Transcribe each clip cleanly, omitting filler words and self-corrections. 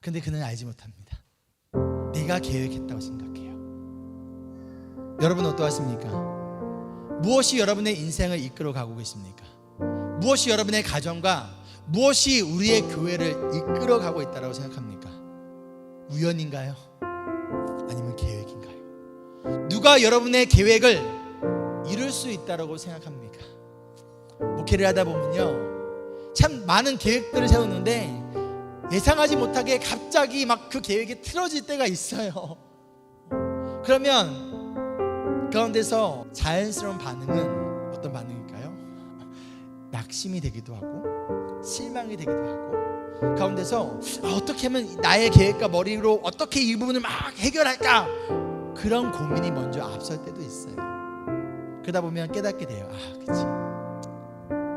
근데 그는 알지 못합니다. 내가 계획했다고 생각해요. 여러분 어떠하십니까? 무엇이 여러분의 인생을 이끌어 가고 계십니까? 무엇이 여러분의 가정과 무엇이 우리의 교회를 이끌어 가고 있다고 생각합니까? 우연인가요? 아니면 계획인가요? 누가 여러분의 계획을 이룰 수 있다고 생각합니까? 목회를 하다 보면요, 참 많은 계획들을 세우는데 예상하지 못하게 갑자기 막 그 계획이 틀어질 때가 있어요. 그러면 가운데서 자연스러운 반응은 어떤 반응일까요? 낙심이 되기도 하고 실망이 되기도 하고, 가운데서 어떻게 하면 나의 계획과 머리로 어떻게 이 부분을 막 해결할까, 그런 고민이 먼저 앞설 때도 있어요. 그러다 보면 깨닫게 돼요. 그치,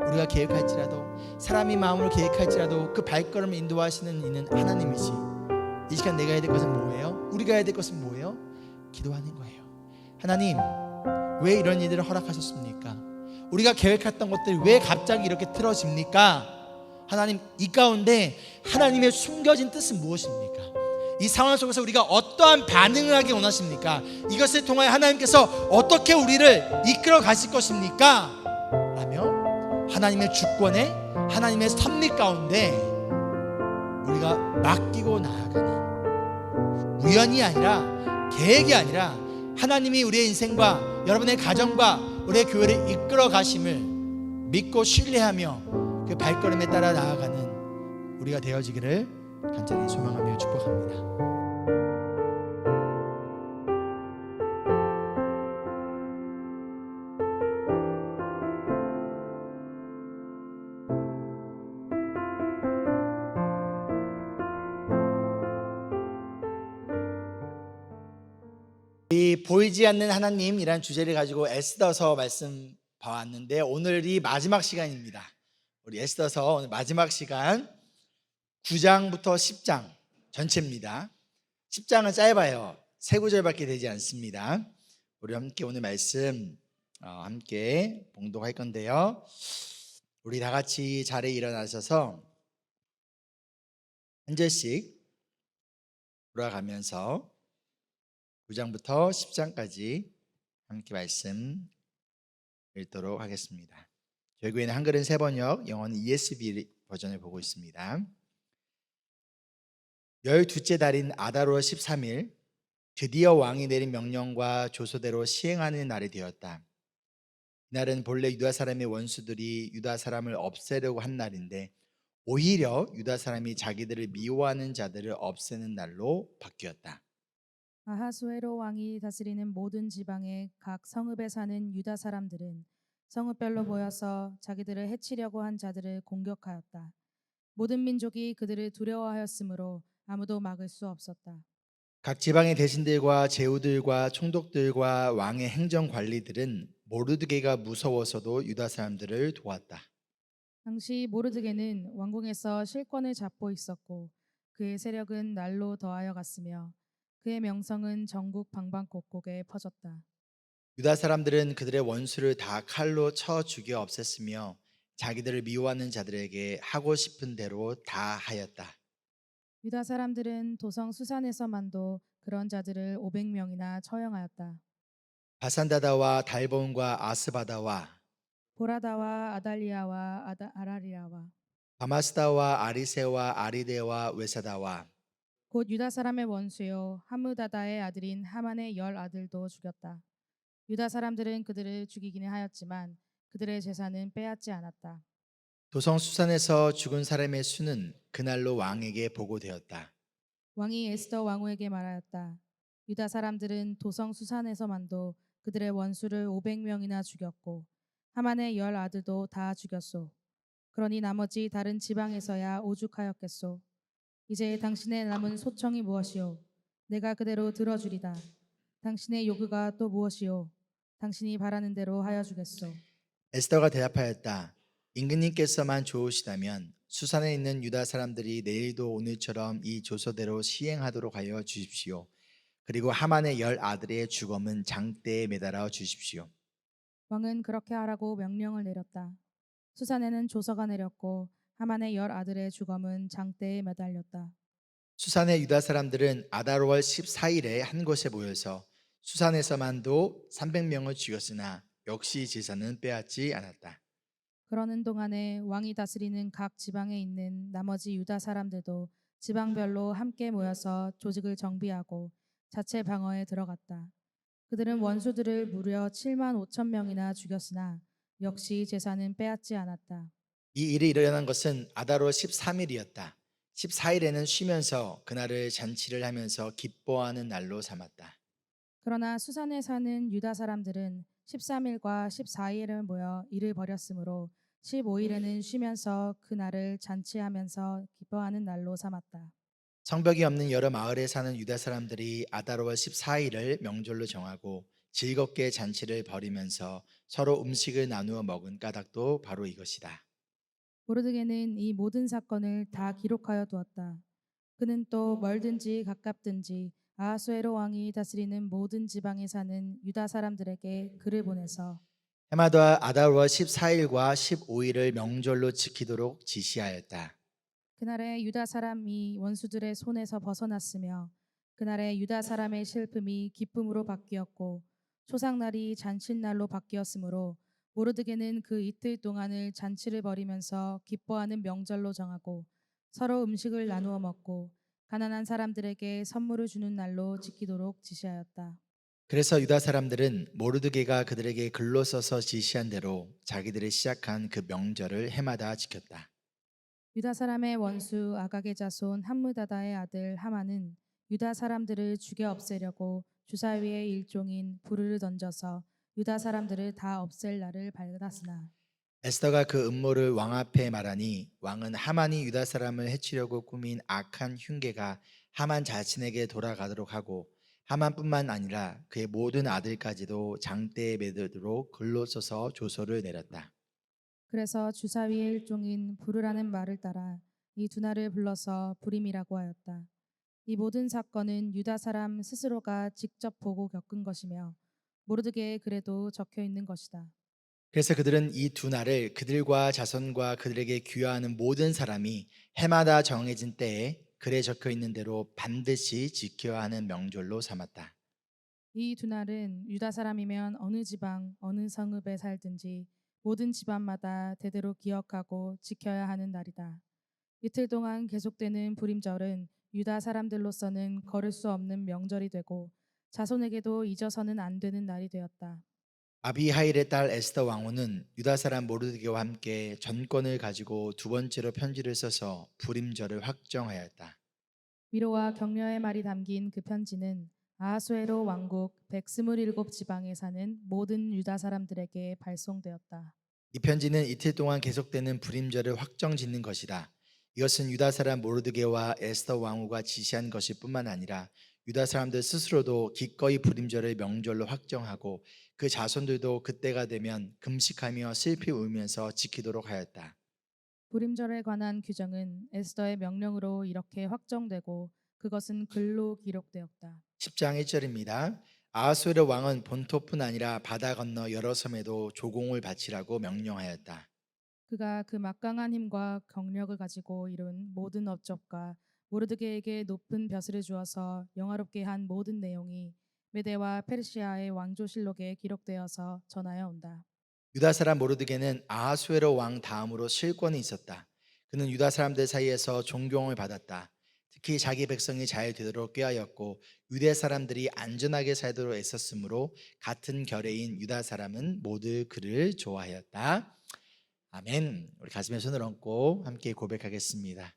우리가 계획할지라도, 사람이 마음으로 계획할지라도 그 발걸음을 인도하시는 이는 하나님이시. 이 시간 내가 해야 될 것은 뭐예요? 우리가 해야 될 것은 뭐예요? 기도하는 거예요. 하나님, 왜 이런 일들을 허락하셨습니까? 우리가 계획했던 것들이 왜 갑자기 이렇게 틀어집니까? 하나님, 이 가운데 하나님의 숨겨진 뜻은 무엇입니까? 이 상황 속에서 우리가 어떠한 반응을 하기 원하십니까? 이것을 통하여 하나님께서 어떻게 우리를 이끌어 가실 것입니까? 라며 하나님의 주권에, 하나님의 섭리 가운데 우리가 맡기고 나아가는, 우연이 아니라 계획이 아니라 하나님이 우리의 인생과 여러분의 가정과 우리의 교회를 이끌어 가심을 믿고 신뢰하며 그 발걸음에 따라 나아가는 우리가 되어지기를 간절히 소망하며 축복합니다. 이 보이지 않는 하나님이라는 주제를 가지고 에스더서 말씀 봐왔는데, 오늘이 마지막 시간입니다. 우리 에스더서 오늘 마지막 시간 9장부터 10장 전체입니다. 10장은 짧아요. 3구절밖에 되지 않습니다. 우리 함께 오늘 말씀 함께 봉독할 건데요, 우리 다 같이 자리에 일어나셔서 한 절씩 돌아가면서 9장부터 10장까지 함께 말씀 읽도록 하겠습니다. 저희 교회는 한글은 3번역, 영어는 ESV 버전을 보고 있습니다. 12째 달인 아달월 13일, 드디어 왕이 내린 명령과 조서대로 시행하는 날이 되었다. 이날은 본래 유다 사람의 원수들이 유다 사람을 없애려고 한 날인데, 오히려 유다 사람이 자기들을 미워하는 자들을 없애는 날로 바뀌었다. 아하수에로 왕이 다스리는 모든 지방의 각 성읍에 사는 유다 사람들은 성읍별로 모여서 자기들을 해치려고 한 자들을 공격하였다. 모든 민족이 그들을 두려워하였으므로 아무도 막을 수 없었다. 각 지방의 대신들과 제후들과 총독들과 왕의 행정 관리들은 모르드게가 무서워서도 유다 사람들을 도왔다. 당시 모르드게는 왕궁에서 실권을 잡고 있었고 그의 세력은 날로 더하여 갔으며 그의 명성은 전국 방방곡곡에 퍼졌다. 유다 사람들은 그들의 원수를 다 칼로 쳐 죽여 없앴으며 자기들을 미워하는 자들에게 하고 싶은 대로 다 하였다. 유다 사람들은 도성 수산에서만도 그런 자들을 500명이나 처형하였다. 바산다다와 달본과 아스바다와 보라다와 아달리아와 아라리아와 바마스다와 아리세와 아리데와 외사다와 곧 유다 사람의 원수요 하무다다의 아들인 하만의 10 아들도 죽였다. 유다 사람들은 그들을 죽이기는 하였지만 그들의 재산은 빼앗지 않았다. 도성 수산에서 죽은 사람의 수는 그날로 왕에게 보고되었다. 왕이 에스더 왕후에게 말하였다. 유다 사람들은 도성 수산에서만도 그들의 원수를 500명이나 죽였고 하만의 10 아들도 다 죽였소. 그러니 나머지 다른 지방에서야 오죽하였겠소. 이제 당신의 남은 소청이 무엇이요? 내가 그대로 들어주리다. 당신의 요구가 또 무엇이요? 당신이 바라는 대로 하여 주겠소. 에스더가 대답하였다. 임금님께서만 좋으시다면 수산에 있는 유다 사람들이 내일도 오늘처럼 이 조서대로 시행하도록 하여 주십시오. 그리고 하만의 10 아들의 주검은 장대에 매달아 주십시오. 왕은 그렇게 하라고 명령을 내렸다. 수산에는 조서가 내렸고 하만의 10 아들의 주검은 장대에 매달렸다. 수산의 유다 사람들은 아달월 14일에 한 곳에 모여서 수산에서만도 300명을 죽였으나 역시 제사는 빼앗지 않았다. 그러는 동안에 왕이 다스리는 각 지방에 있는 나머지 유다 사람들도 지방별로 함께 모여서 조직을 정비하고 자체 방어에 들어갔다. 그들은 원수들을 무려 7만 5천 명이나 죽였으나 역시 제사는 빼앗지 않았다. 이 일이 일어난 것은 아달월 13일이었다. 14일에는 쉬면서 그날을 잔치를 하면서 기뻐하는 날로 삼았다. 그러나 수산에 사는 유다 사람들은 13일과 14일을 모여 일을 벌였으므로 15일에는 쉬면서 그날을 잔치하면서 기뻐하는 날로 삼았다. 성벽이 없는 여러 마을에 사는 유다 사람들이 아달월 14일을 명절로 정하고 즐겁게 잔치를 벌이면서 서로 음식을 나누어 먹은 까닭도 바로 이것이다. 모르드게는 이 모든 사건을 다 기록하여 두었다. 그는 또 멀든지 가깝든지 아하수에로 왕이 다스리는 모든 지방에 사는 유다 사람들에게 글을 보내서 해마다 아달월 14일과 15일을 명절로 지키도록 지시하였다. 그날에 유다 사람이 원수들의 손에서 벗어났으며 그날에 유다 사람의 슬픔이 기쁨으로 바뀌었고 초상날이 잔칫날로 바뀌었으므로 모르드게는 그 이틀 동안을 잔치를 벌이면서 기뻐하는 명절로 정하고 서로 음식을 나누어 먹고 가난한 사람들에게 선물을 주는 날로 지키도록 지시하였다. 그래서 유다 사람들은 모르드게가 그들에게 글로 써서 지시한 대로 자기들이 시작한 그 명절을 해마다 지켰다. 유다 사람의 원수 아각의 자손 함므다다의 아들 하만은 유다 사람들을 죽여 없애려고 주사위의 일종인 불을 던져서 유다 사람들을 다 없앨 날을 밝았으나 에스더가 그 음모를 왕 앞에 말하니 왕은 하만이 유다 사람을 해치려고 꾸민 악한 흉계가 하만 자신에게 돌아가도록 하고 하만뿐만 아니라 그의 모든 아들까지도 장대에 매도록 글로 써서 조서를 내렸다. 그래서 주사위의 일종인 불이라는 말을 따라 이 두 날을 불러서 불임이라고 하였다. 이 모든 사건은 유다 사람 스스로가 직접 보고 겪은 것이며 모르드게의 글에도 적혀 있는 것이다. 그래서 그들은 이 두 날을 그들과 자손과 그들에게 귀화하는 모든 사람이 해마다 정해진 때에 글에 적혀 있는 대로 반드시 지켜야 하는 명절로 삼았다. 이 두 날은 유다 사람이면 어느 지방, 어느 성읍에 살든지 모든 집안마다 대대로 기억하고 지켜야 하는 날이다. 이틀 동안 계속되는 불임절은 유다 사람들로서는 걸을 수 없는 명절이 되고 자손에게도 잊어서는 안 되는 날이 되었다. 아비하일의 딸 에스더 왕후는 유다 사람 모르드게와 함께 전권을 가지고 두 번째로 편지를 써서 불임절을 확정하였다. 위로와 격려의 말이 담긴 그 편지는 아하수에로 왕국 127 지방에 사는 모든 유다 사람들에게 발송되었다. 이 편지는 이틀 동안 계속되는 불임절을 확정짓는 것이다. 이것은 유다 사람 모르드게와 에스더 왕후가 지시한 것일 뿐만 아니라 유다 사람들 스스로도 기꺼이 불임절을 명절로 확정하고 그 자손들도 그때가 되면 금식하며 슬피 울면서 지키도록 하였다. 불임절에 관한 규정은 에스더의 명령으로 이렇게 확정되고 그것은 글로 기록되었다. 10장 1절입니다. 아하수에르 왕은 본토뿐 아니라 바다 건너 여러 섬에도 조공을 바치라고 명령하였다. 그가 그 막강한 힘과 경력을 가지고 이룬 모든 업적과 모르드게에게 높은 벼슬을 주어서 영화롭게 한 모든 내용이 메대와 페르시아의 왕조실록에 기록되어서 전하여 온다. 유다 사람 모르드게는 아하수에르 왕 다음으로 실권이 있었다. 그는 유다 사람들 사이에서 존경을 받았다. 특히 자기 백성이 잘 되도록 꾀하였고 유대 사람들이 안전하게 살도록 애썼으므로 같은 결의인 유다 사람은 모두 그를 좋아하였다. 아멘. 우리 가슴에 손을 얹고 함께 고백하겠습니다.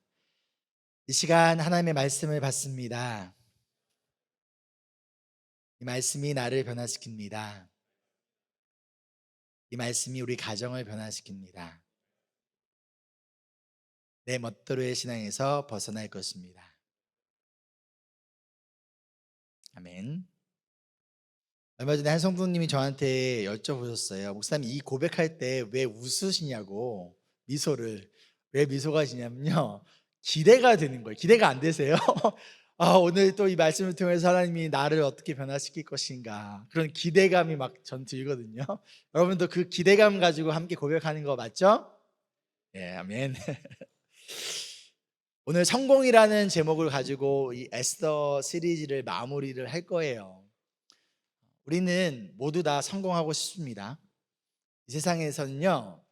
이 시간 하나님의 말씀을 받습니다. 이 말씀이 나를 변화시킵니다. 이 말씀이 우리 가정을 변화시킵니다. 내 멋대로의 신앙에서 벗어날 것입니다. 아멘. 얼마 전에 한 성도님이 저한테 여쭤보셨어요. 목사님, 이 고백할 때 왜 웃으시냐고. 미소를. 왜 미소가 지냐면요, 기대가 되는 거예요. 기대가 안 되세요? 오늘 또 이 말씀을 통해서 하나님이 나를 어떻게 변화시킬 것인가, 그런 기대감이 막 전 들거든요. 여러분도 그 기대감 가지고 함께 고백하는 거 맞죠? 예, 아멘. 오늘 성공이라는 제목을 가지고 이 에스더 시리즈를 마무리를 할 거예요. 우리는 모두 다 성공하고 싶습니다. 이 세상에서는요,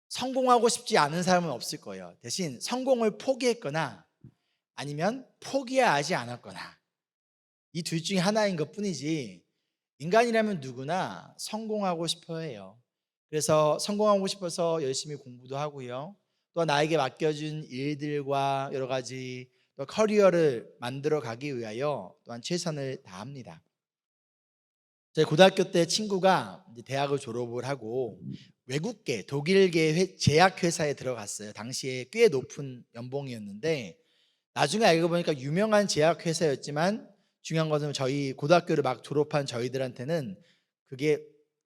성공하고 싶지 않은 사람은 없을 거예요. 대신 성공을 포기했거나 아니면 포기하지 않았거나 이 둘 중에 하나인 것 뿐이지, 인간이라면 누구나 성공하고 싶어 해요. 그래서 성공하고 싶어서 열심히 공부도 하고요, 또 나에게 맡겨준 일들과 여러 가지 또 커리어를 만들어 가기 위하여 또한 최선을 다합니다. 제 고등학교 때 친구가 이제 대학을 졸업을 하고 외국계 독일계 제약회사에 들어갔어요. 당시에 꽤 높은 연봉이었는데 나중에 알고 보니까 유명한 제약회사였지만 중요한 것은 저희 고등학교를 막 졸업한 저희들한테는 그게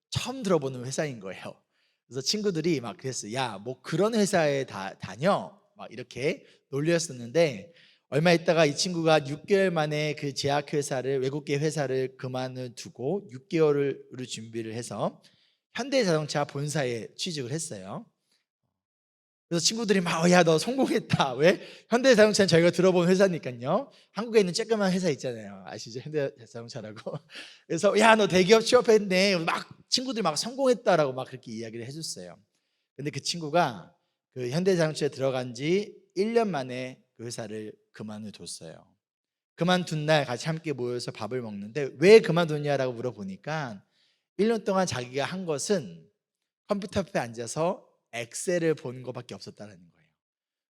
처음 들어보는 회사인 거예요. 그래서 친구들이 막 그랬어요. 야, 뭐 그런 회사에 다녀? 막 이렇게 놀렸었는데 얼마 있다가 이 친구가 6개월 만에 그 제약회사를, 외국계 회사를 그만두고 6개월을 준비를 해서 현대자동차 본사에 취직을 했어요. 그래서 친구들이 막 야, 너 성공했다. 왜? 현대자동차는 저희가 들어본 회사니까요. 한국에 있는 쬐끄만 회사 있잖아요. 아시죠? 현대자동차라고. 그래서 야, 너 대기업 취업했네. 막 친구들이 막 성공했다라고 막 그렇게 이야기를 해줬어요. 근데 그 친구가 그 현대자동차에 들어간 지 1년 만에 그 회사를 그만뒀어요. 그만둔 날 같이 함께 모여서 밥을 먹는데 왜 그만뒀냐라고 물어보니까 1년 동안 자기가 한 것은 컴퓨터 앞에 앉아서 엑셀을 본 것밖에 없었다는 거예요.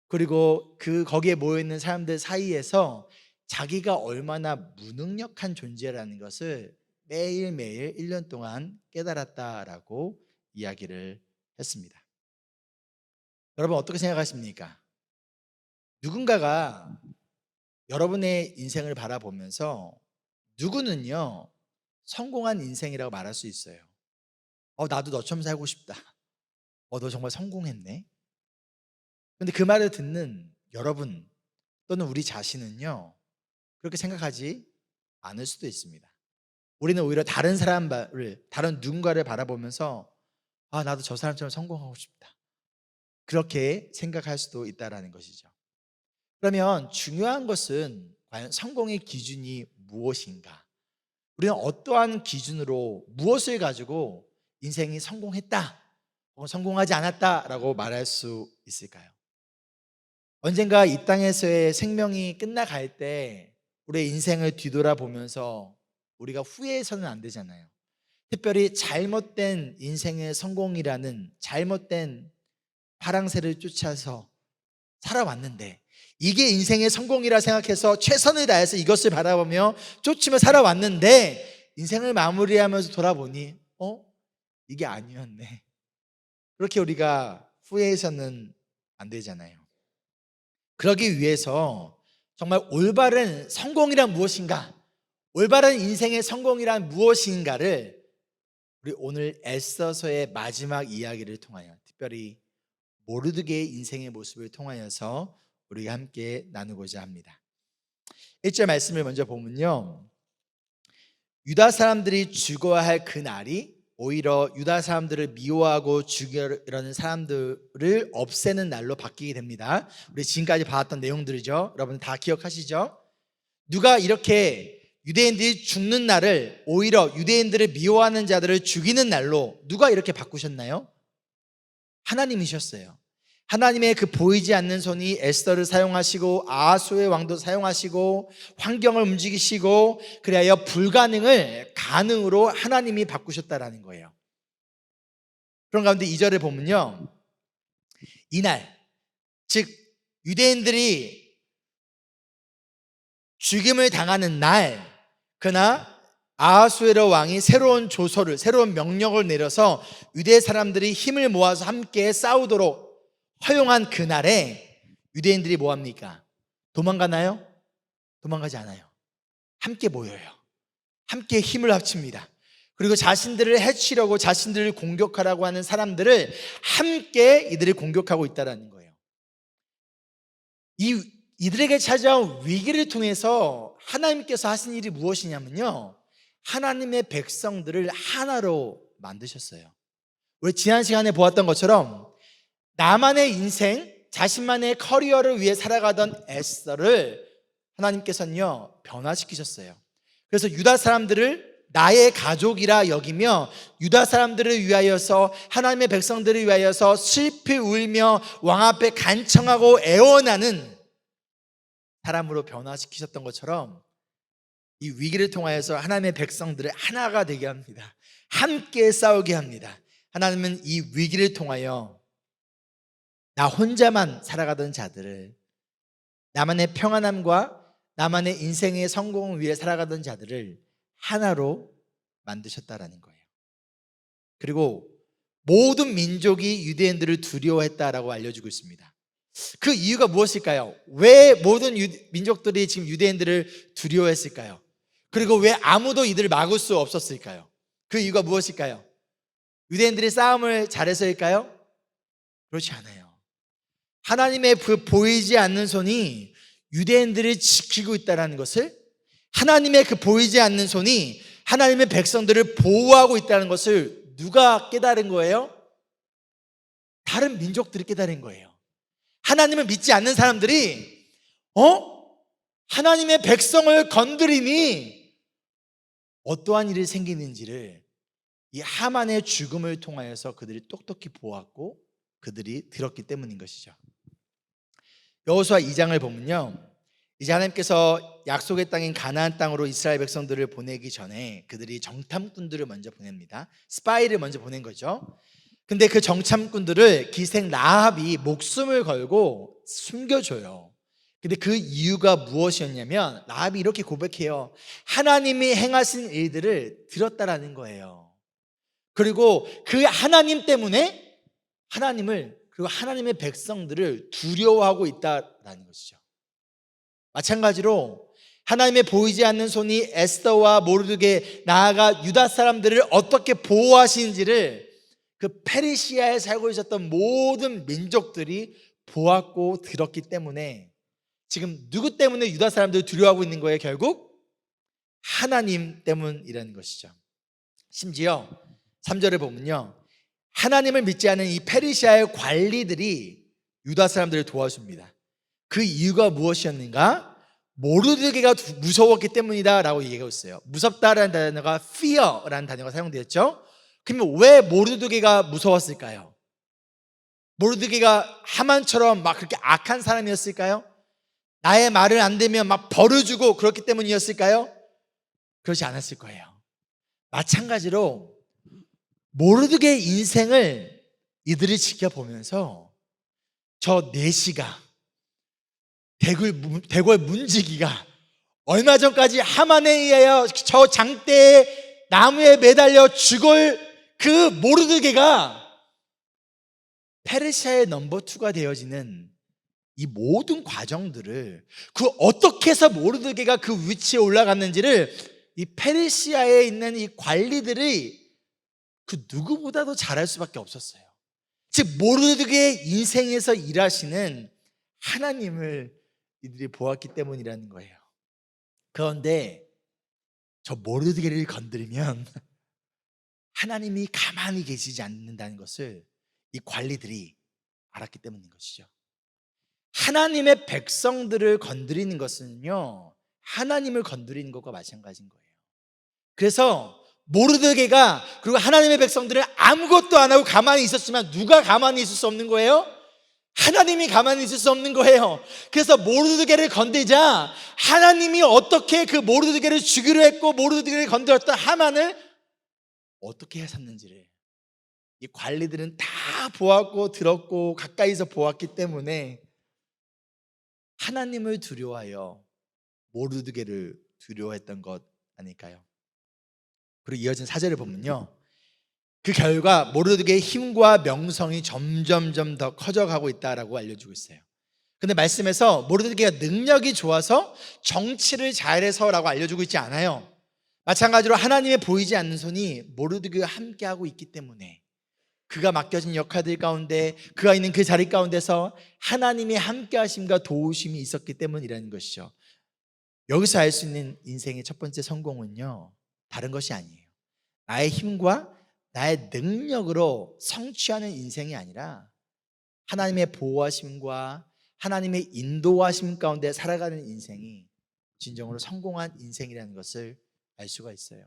그리고 거기에 모여있는 사람들 사이에서 자기가 얼마나 무능력한 존재라는 것을 매일매일 1년 동안 깨달았다라고 이야기를 했습니다. 여러분 어떻게 생각하십니까? 누군가가 여러분의 인생을 바라보면서 누구는요 성공한 인생이라고 말할 수 있어요. 나도 너처럼 살고 싶다. 너 정말 성공했네. 그런데 그 말을 듣는 여러분 또는 우리 자신은요 그렇게 생각하지 않을 수도 있습니다. 우리는 오히려 다른 누군가를 바라보면서 나도 저 사람처럼 성공하고 싶다, 그렇게 생각할 수도 있다는 것이죠. 그러면 중요한 것은 과연 성공의 기준이 무엇인가? 우리는 어떠한 기준으로 무엇을 가지고 인생이 성공했다 혹은 성공하지 않았다라고 말할 수 있을까요? 언젠가 이 땅에서의 생명이 끝나갈 때 우리의 인생을 뒤돌아보면서 우리가 후회해서는 안 되잖아요. 특별히 잘못된 인생의 성공이라는 잘못된 파랑새를 쫓아서 살아왔는데 이게 인생의 성공이라 생각해서 최선을 다해서 이것을 바라보며 쫓으며 살아왔는데 인생을 마무리하면서 돌아보니 이게 아니었네. 그렇게 우리가 후회해서는 안 되잖아요. 그러기 위해서 정말 올바른 성공이란 무엇인가, 올바른 인생의 성공이란 무엇인가를 우리 오늘 에스더서의 마지막 이야기를 통하여, 특별히 모르드게의 인생의 모습을 통하여서 우리가 함께 나누고자 합니다. 1절 말씀을 먼저 보면요, 유다 사람들이 죽어야 할 그 날이 오히려 유다 사람들을 미워하고 죽이려는 사람들을 없애는 날로 바뀌게 됩니다. 우리 지금까지 봐왔던 내용들이죠. 여러분 다 기억하시죠? 누가 이렇게 유대인들이 죽는 날을 오히려 유대인들을 미워하는 자들을 죽이는 날로 누가 이렇게 바꾸셨나요? 하나님이셨어요. 하나님의 그 보이지 않는 손이 에스더를 사용하시고 아하수의 왕도 사용하시고 환경을 움직이시고 그리하여 불가능을 가능으로 하나님이 바꾸셨다라는 거예요. 그런 가운데 2절을 보면요, 이날, 즉 유대인들이 죽임을 당하는 날, 그러나 아하수에로 왕이 새로운 명령을 내려서 유대 사람들이 힘을 모아서 함께 싸우도록 허용한 그날에 유대인들이 뭐합니까? 도망가나요? 도망가지 않아요. 함께 모여요. 함께 힘을 합칩니다. 그리고 자신들을 해치려고, 자신들을 공격하라고 하는 사람들을 함께 이들을 공격하고 있다는 거예요. 이들에게 찾아온 위기를 통해서 하나님께서 하신 일이 무엇이냐면요, 하나님의 백성들을 하나로 만드셨어요. 우리 지난 시간에 보았던 것처럼 나만의 인생, 자신만의 커리어를 위해 살아가던 에스더를 하나님께서는요 변화시키셨어요. 그래서 유다 사람들을 나의 가족이라 여기며 유다 사람들을 위하여서 하나님의 백성들을 위하여서 슬피 울며 왕 앞에 간청하고 애원하는 사람으로 변화시키셨던 것처럼 이 위기를 통하여서 하나님의 백성들을 하나가 되게 합니다. 함께 싸우게 합니다. 하나님은 이 위기를 통하여 나 혼자만 살아가던 자들을, 나만의 평안함과 나만의 인생의 성공을 위해 살아가던 자들을 하나로 만드셨다라는 거예요. 그리고 모든 민족이 유대인들을 두려워했다라고 알려주고 있습니다. 그 이유가 무엇일까요? 왜 모든 민족들이 지금 유대인들을 두려워했을까요? 그리고 왜 아무도 이들을 막을 수 없었을까요? 그 이유가 무엇일까요? 유대인들이 싸움을 잘해서일까요? 그렇지 않아요. 하나님의 그 보이지 않는 손이 유대인들을 지키고 있다는 것을, 하나님의 그 보이지 않는 손이 하나님의 백성들을 보호하고 있다는 것을 누가 깨달은 거예요? 다른 민족들이 깨달은 거예요. 하나님을 믿지 않는 사람들이 하나님의 백성을 건드리니 어떠한 일이 생기는지를 이 하만의 죽음을 통하여서 그들이 똑똑히 보았고 그들이 들었기 때문인 것이죠. 여호수아 2장을 보면요, 이제 하나님께서 약속의 땅인 가나안 땅으로 이스라엘 백성들을 보내기 전에 그들이 정탐꾼들을 먼저 보냅니다. 스파이를 먼저 보낸 거죠. 근데 그 정탐꾼들을 기생 라합이 목숨을 걸고 숨겨줘요. 근데 그 이유가 무엇이었냐면 라합이 이렇게 고백해요. 하나님이 행하신 일들을 들었다라는 거예요. 그리고 그 하나님 때문에 하나님을, 그리고 하나님의 백성들을 두려워하고 있다라는 것이죠. 마찬가지로 하나님의 보이지 않는 손이 에스더와 모르드게, 나아가 유다 사람들을 어떻게 보호하시는지를 그 페르시아에 살고 있었던 모든 민족들이 보았고 들었기 때문에 지금 누구 때문에 유다 사람들을 두려워하고 있는 거예요? 결국 하나님 때문이라는 것이죠. 심지어 3절을 보면요, 하나님을 믿지 않은 이 페르시아의 관리들이 유다 사람들을 도와줍니다. 그 이유가 무엇이었는가? 모르드게가 무서웠기 때문이다 라고 얘기하고 있어요. 무섭다라는 단어가 fear라는 단어가 사용되었죠. 그러면 왜 모르드게가 무서웠을까요? 모르드게가 하만처럼 막 그렇게 악한 사람이었을까요? 나의 말을 안 들으면 막 벌을 주고 그렇기 때문이었을까요? 그렇지 않았을 거예요. 마찬가지로 모르드게의 인생을 이들이 지켜보면서 저 내시가, 대궐 문지기가 얼마 전까지 하만에 의하여 저 장대에 나무에 매달려 죽을 그 모르드게가 페르시아의 넘버 2가 되어지는 이 모든 과정들을, 그 어떻게 해서 모르드게가 그 위치에 올라갔는지를 이 페르시아에 있는 이 관리들이 그 누구보다도 잘할 수밖에 없었어요. 즉 모르드게의 인생에서 일하시는 하나님을 이들이 보았기 때문이라는 거예요. 그런데 저 모르드게를 건드리면 하나님이 가만히 계시지 않는다는 것을 이 관리들이 알았기 때문인 것이죠. 하나님의 백성들을 건드리는 것은요, 하나님을 건드리는 것과 마찬가지인 거예요. 그래서 모르드게가, 그리고 하나님의 백성들은 아무것도 안 하고 가만히 있었지만 누가 가만히 있을 수 없는 거예요? 하나님이 가만히 있을 수 없는 거예요. 그래서 모르드게를 건들자 하나님이 어떻게 그 모르드게를 죽이려 했고 모르드게를 건드렸던 하만을 어떻게 하셨는지를 이 관리들은 다 보았고 들었고 가까이서 보았기 때문에 하나님을 두려워하여 모르드게를 두려워했던 것 아닐까요? 그리고 이어진 4절을 보면요, 그 결과 모르드게의 힘과 명성이 점점점 더 커져가고 있다라고 알려주고 있어요. 근데 말씀에서 모르드게가 능력이 좋아서 정치를 잘해서라고 알려주고 있지 않아요. 마찬가지로 하나님의 보이지 않는 손이 모르드게와 함께하고 있기 때문에 그가 맡겨진 역할들 가운데, 그가 있는 그 자리 가운데서 하나님의 함께하심과 도우심이 있었기 때문이라는 것이죠. 여기서 알 수 있는 인생의 첫 번째 성공은요, 다른 것이 아니에요. 나의 힘과 나의 능력으로 성취하는 인생이 아니라 하나님의 보호하심과 하나님의 인도하심 가운데 살아가는 인생이 진정으로 성공한 인생이라는 것을 알 수가 있어요.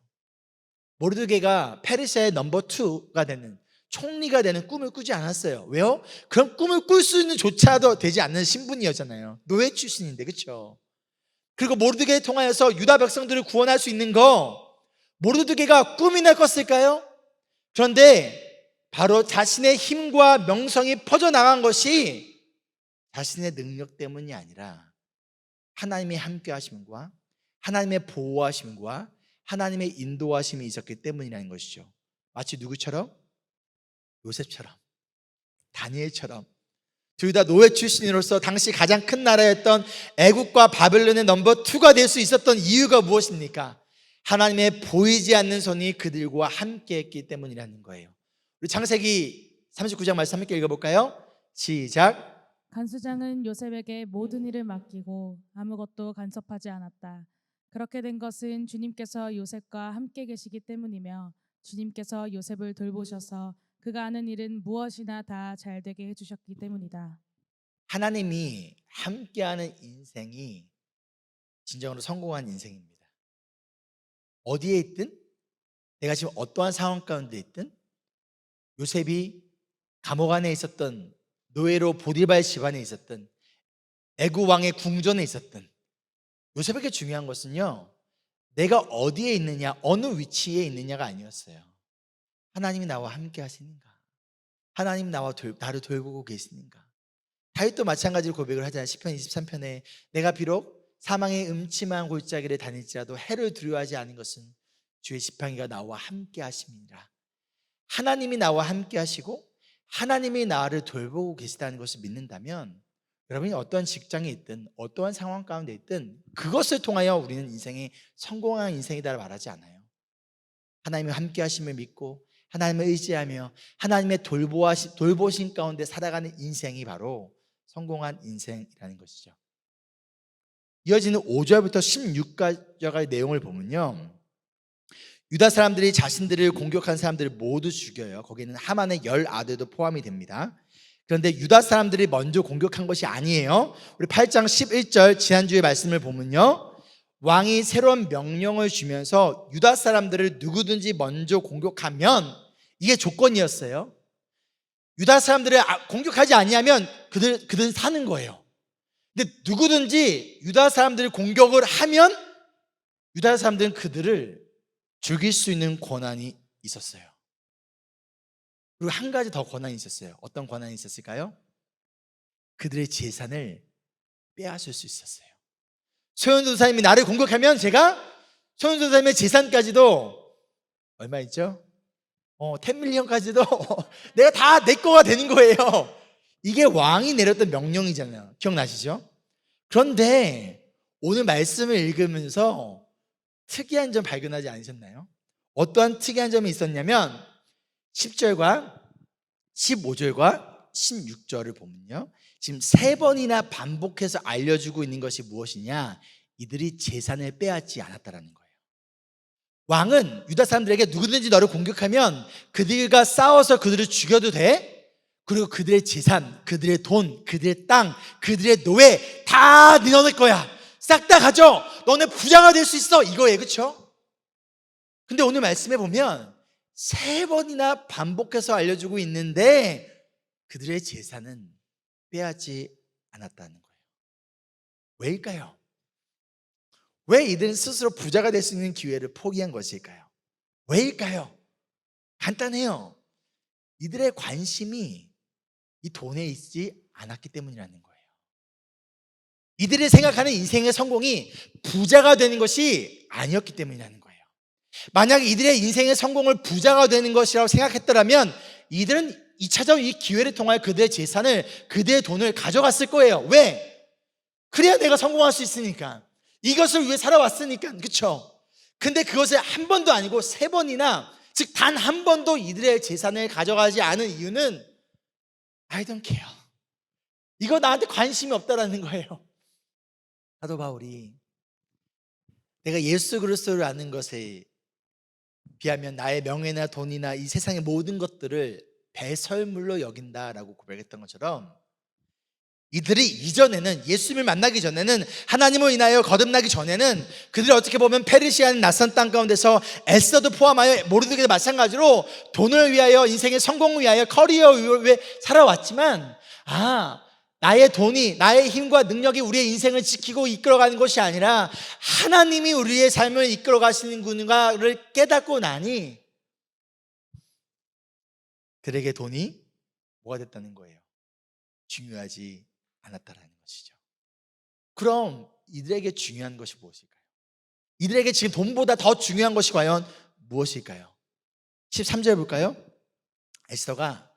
모르드게가 페르시아의 넘버 2가 되는, 총리가 되는 꿈을 꾸지 않았어요. 왜요? 그런 꿈을 꿀 수는 조차도 되지 않는 신분이었잖아요. 노예 출신인데, 그렇죠? 그리고 모르드게를 통하여서 유다 백성들을 구원할 수 있는 거, 모르드게가 꿈이나 꿨을까요? 그런데 바로 자신의 힘과 명성이 퍼져나간 것이 자신의 능력 때문이 아니라 하나님의 함께 하심과 하나님의 보호하심과 하나님의 인도하심이 있었기 때문이라는 것이죠. 마치 누구처럼? 요셉처럼, 다니엘처럼, 둘 다 노예 출신으로서 당시 가장 큰 나라였던 애국과 바벨론의 넘버 2가 될 수 있었던 이유가 무엇입니까? 하나님의 보이지 않는 손이 그들과 함께 했기 때문이라는 거예요. 우리 창세기 39장 말씀 함께 읽어볼까요? 시작. 간수장은 요셉에게 모든 일을 맡기고 아무것도 간섭하지 않았다. 그렇게 된 것은 주님께서 요셉과 함께 계시기 때문이며 주님께서 요셉을 돌보셔서 그가 하는 일은 무엇이나 다 잘되게 해주셨기 때문이다. 하나님이 함께하는 인생이 진정으로 성공한 인생입니다. 어디에 있든, 내가 지금 어떠한 상황 가운데 있든, 요셉이 감옥 안에 있었던, 노예로 보디발 집안에 있었던, 애굽 왕의 궁전에 있었던, 요셉에게 중요한 것은요, 내가 어디에 있느냐, 어느 위치에 있느냐가 아니었어요. 하나님이 나와 함께 하시는가? 하나님 나를 돌보고 계시는가? 다윗도 마찬가지로 고백을 하잖아요. 시편 23편에 내가 비록 사망의 음침한 골짜기를 다닐지라도 해를 두려워하지 않은 것은 주의 지팡이가 나와 함께 하심이니라. 하나님이 나와 함께 하시고 하나님이 나를 돌보고 계시다는 것을 믿는다면, 여러분이 어떠한 직장에 있든 어떠한 상황 가운데 있든 그것을 통하여 우리는 인생이 성공한 인생이다 말하지 않아요. 하나님이 함께 하심을 믿고 하나님을 의지하며 하나님의 돌보심 가운데 살아가는 인생이 바로 성공한 인생이라는 것이죠. 이어지는 5절부터 16절의 내용을 보면요, 유다 사람들이 자신들을 공격한 사람들을 모두 죽여요. 거기는 하만의 10 아들도 포함이 됩니다. 그런데 유다 사람들이 먼저 공격한 것이 아니에요. 우리 8장 11절 지난주의 말씀을 보면요, 왕이 새로운 명령을 주면서 유다 사람들을 누구든지 먼저 공격하면, 이게 조건이었어요. 유다 사람들을 공격하지 아니하면 그들은 사는 거예요. 근데 누구든지 유다 사람들을 공격을 하면 유다 사람들은 그들을 죽일 수 있는 권한이 있었어요. 그리고 한 가지 더 권한이 있었어요. 어떤 권한이 있었을까요? 그들의 재산을 빼앗을 수 있었어요. 소현도사님이 나를 공격하면 제가 소현도사님의 재산까지도, 얼마 있죠? 10밀리언까지도 내가 다 내 거가 되는 거예요. 이게 왕이 내렸던 명령이잖아요. 기억나시죠? 그런데 오늘 말씀을 읽으면서 특이한 점 발견하지 않으셨나요? 어떠한 특이한 점이 있었냐면 10절과 15절과 16절을 보면요, 지금 3번이나 반복해서 알려주고 있는 것이 무엇이냐? 이들이 재산을 빼앗지 않았다라는 거예요. 왕은 유다 사람들에게 누구든지 너를 공격하면 그들과 싸워서 그들을 죽여도 돼. 그리고 그들의 재산, 그들의 돈, 그들의 땅, 그들의 노예 다 너네 거야. 싹 다 가져. 너네 부자가 될 수 있어. 이거예요. 그렇죠? 근데 오늘 말씀해 보면 3번이나 반복해서 알려주고 있는데 그들의 재산은 빼앗지 않았다는 거예요. 왜일까요? 왜 이들은 스스로 부자가 될 수 있는 기회를 포기한 것일까요? 왜일까요? 간단해요. 이들의 관심이 이 돈에 있지 않았기 때문이라는 거예요. 이들이 생각하는 인생의 성공이 부자가 되는 것이 아니었기 때문이라는 거예요. 만약 이들의 인생의 성공을 부자가 되는 것이라고 생각했더라면 이들은 2차적 이 기회를 통하여 그들의 재산을, 그들의 돈을 가져갔을 거예요. 왜? 그래야 내가 성공할 수 있으니까. 이것을 위해 살아왔으니까. 그렇죠? 근데 그것을 한 번도 아니고 3번이나, 즉 단 한 번도 이들의 재산을 가져가지 않은 이유는 I don't care. 이거 나한테 관심이 없다라는 거예요. 사도 바울이 내가 예수 그리스도를 아는 것에 비하면 나의 명예나 돈이나 이 세상의 모든 것들을 배설물로 여긴다라고 고백했던 것처럼 이들이 이전에는 예수님을 만나기 전에는 하나님을 인하여 거듭나기 전에는 그들이 어떻게 보면 페르시아는 낯선 땅 가운데서 에스더도 포함하여 모르드게도 마찬가지로 돈을 위하여 인생의 성공을 위하여 커리어를 위해 살아왔지만 나의 돈이 나의 힘과 능력이 우리의 인생을 지키고 이끌어가는 것이 아니라 하나님이 우리의 삶을 이끌어 가시는구나를 깨닫고 나니 그에게 돈이 뭐가 됐다는 거예요? 중요하지 않았다라는 것이죠. 그럼 이들에게 중요한 것이 무엇일까요? 이들에게 지금 돈보다 더 중요한 것이 과연 무엇일까요? 13절 볼까요? 에스더가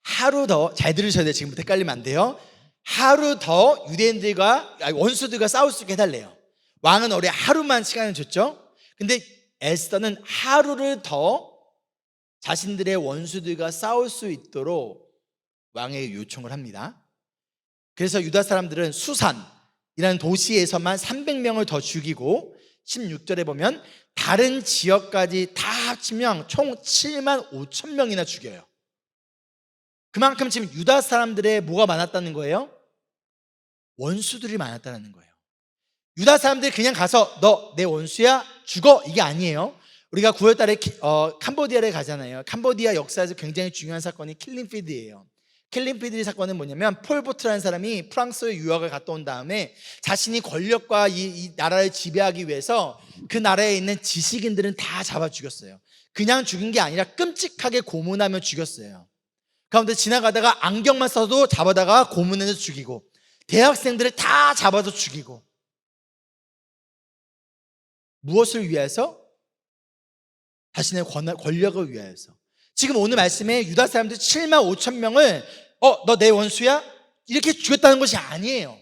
하루 더, 잘 들으셔야 돼요. 지금부터 헷갈리면 안 돼요. 하루 더 유대인들과 원수들과 싸울 수 있게 해달래요. 왕은 올해 하루만 시간을 줬죠. 근데 에스더는 하루를 더 자신들의 원수들과 싸울 수 있도록 왕에게 요청을 합니다. 그래서 유다 사람들은 수산이라는 도시에서만 300명을 더 죽이고 16절에 보면 다른 지역까지 다 합치면 총 7만 5천 명이나 죽여요. 그만큼 지금 유다 사람들의 뭐가 많았다는 거예요? 원수들이 많았다는 거예요. 유다 사람들이 그냥 가서 너 내 원수야? 죽어? 이게 아니에요. 우리가 9월 달에 캄보디아를 가잖아요. 캄보디아 역사에서 굉장히 중요한 사건이 킬링피드예요. 킬링피드 사건은 뭐냐면 폴보트라는 사람이 프랑스에 유학을 갔다 온 다음에 자신이 권력과 이 나라를 지배하기 위해서 그 나라에 있는 지식인들은 다 잡아 죽였어요. 그냥 죽인 게 아니라 끔찍하게 고문하며 죽였어요. 가운데 지나가다가 안경만 써도 잡아다가 고문해서 죽이고 대학생들을 다 잡아서 죽이고 무엇을 위해서? 자신의 권력을 위하여서. 지금 오늘 말씀에 유다 사람들 7만 5천 명을 너 내 원수야? 이렇게 죽였다는 것이 아니에요.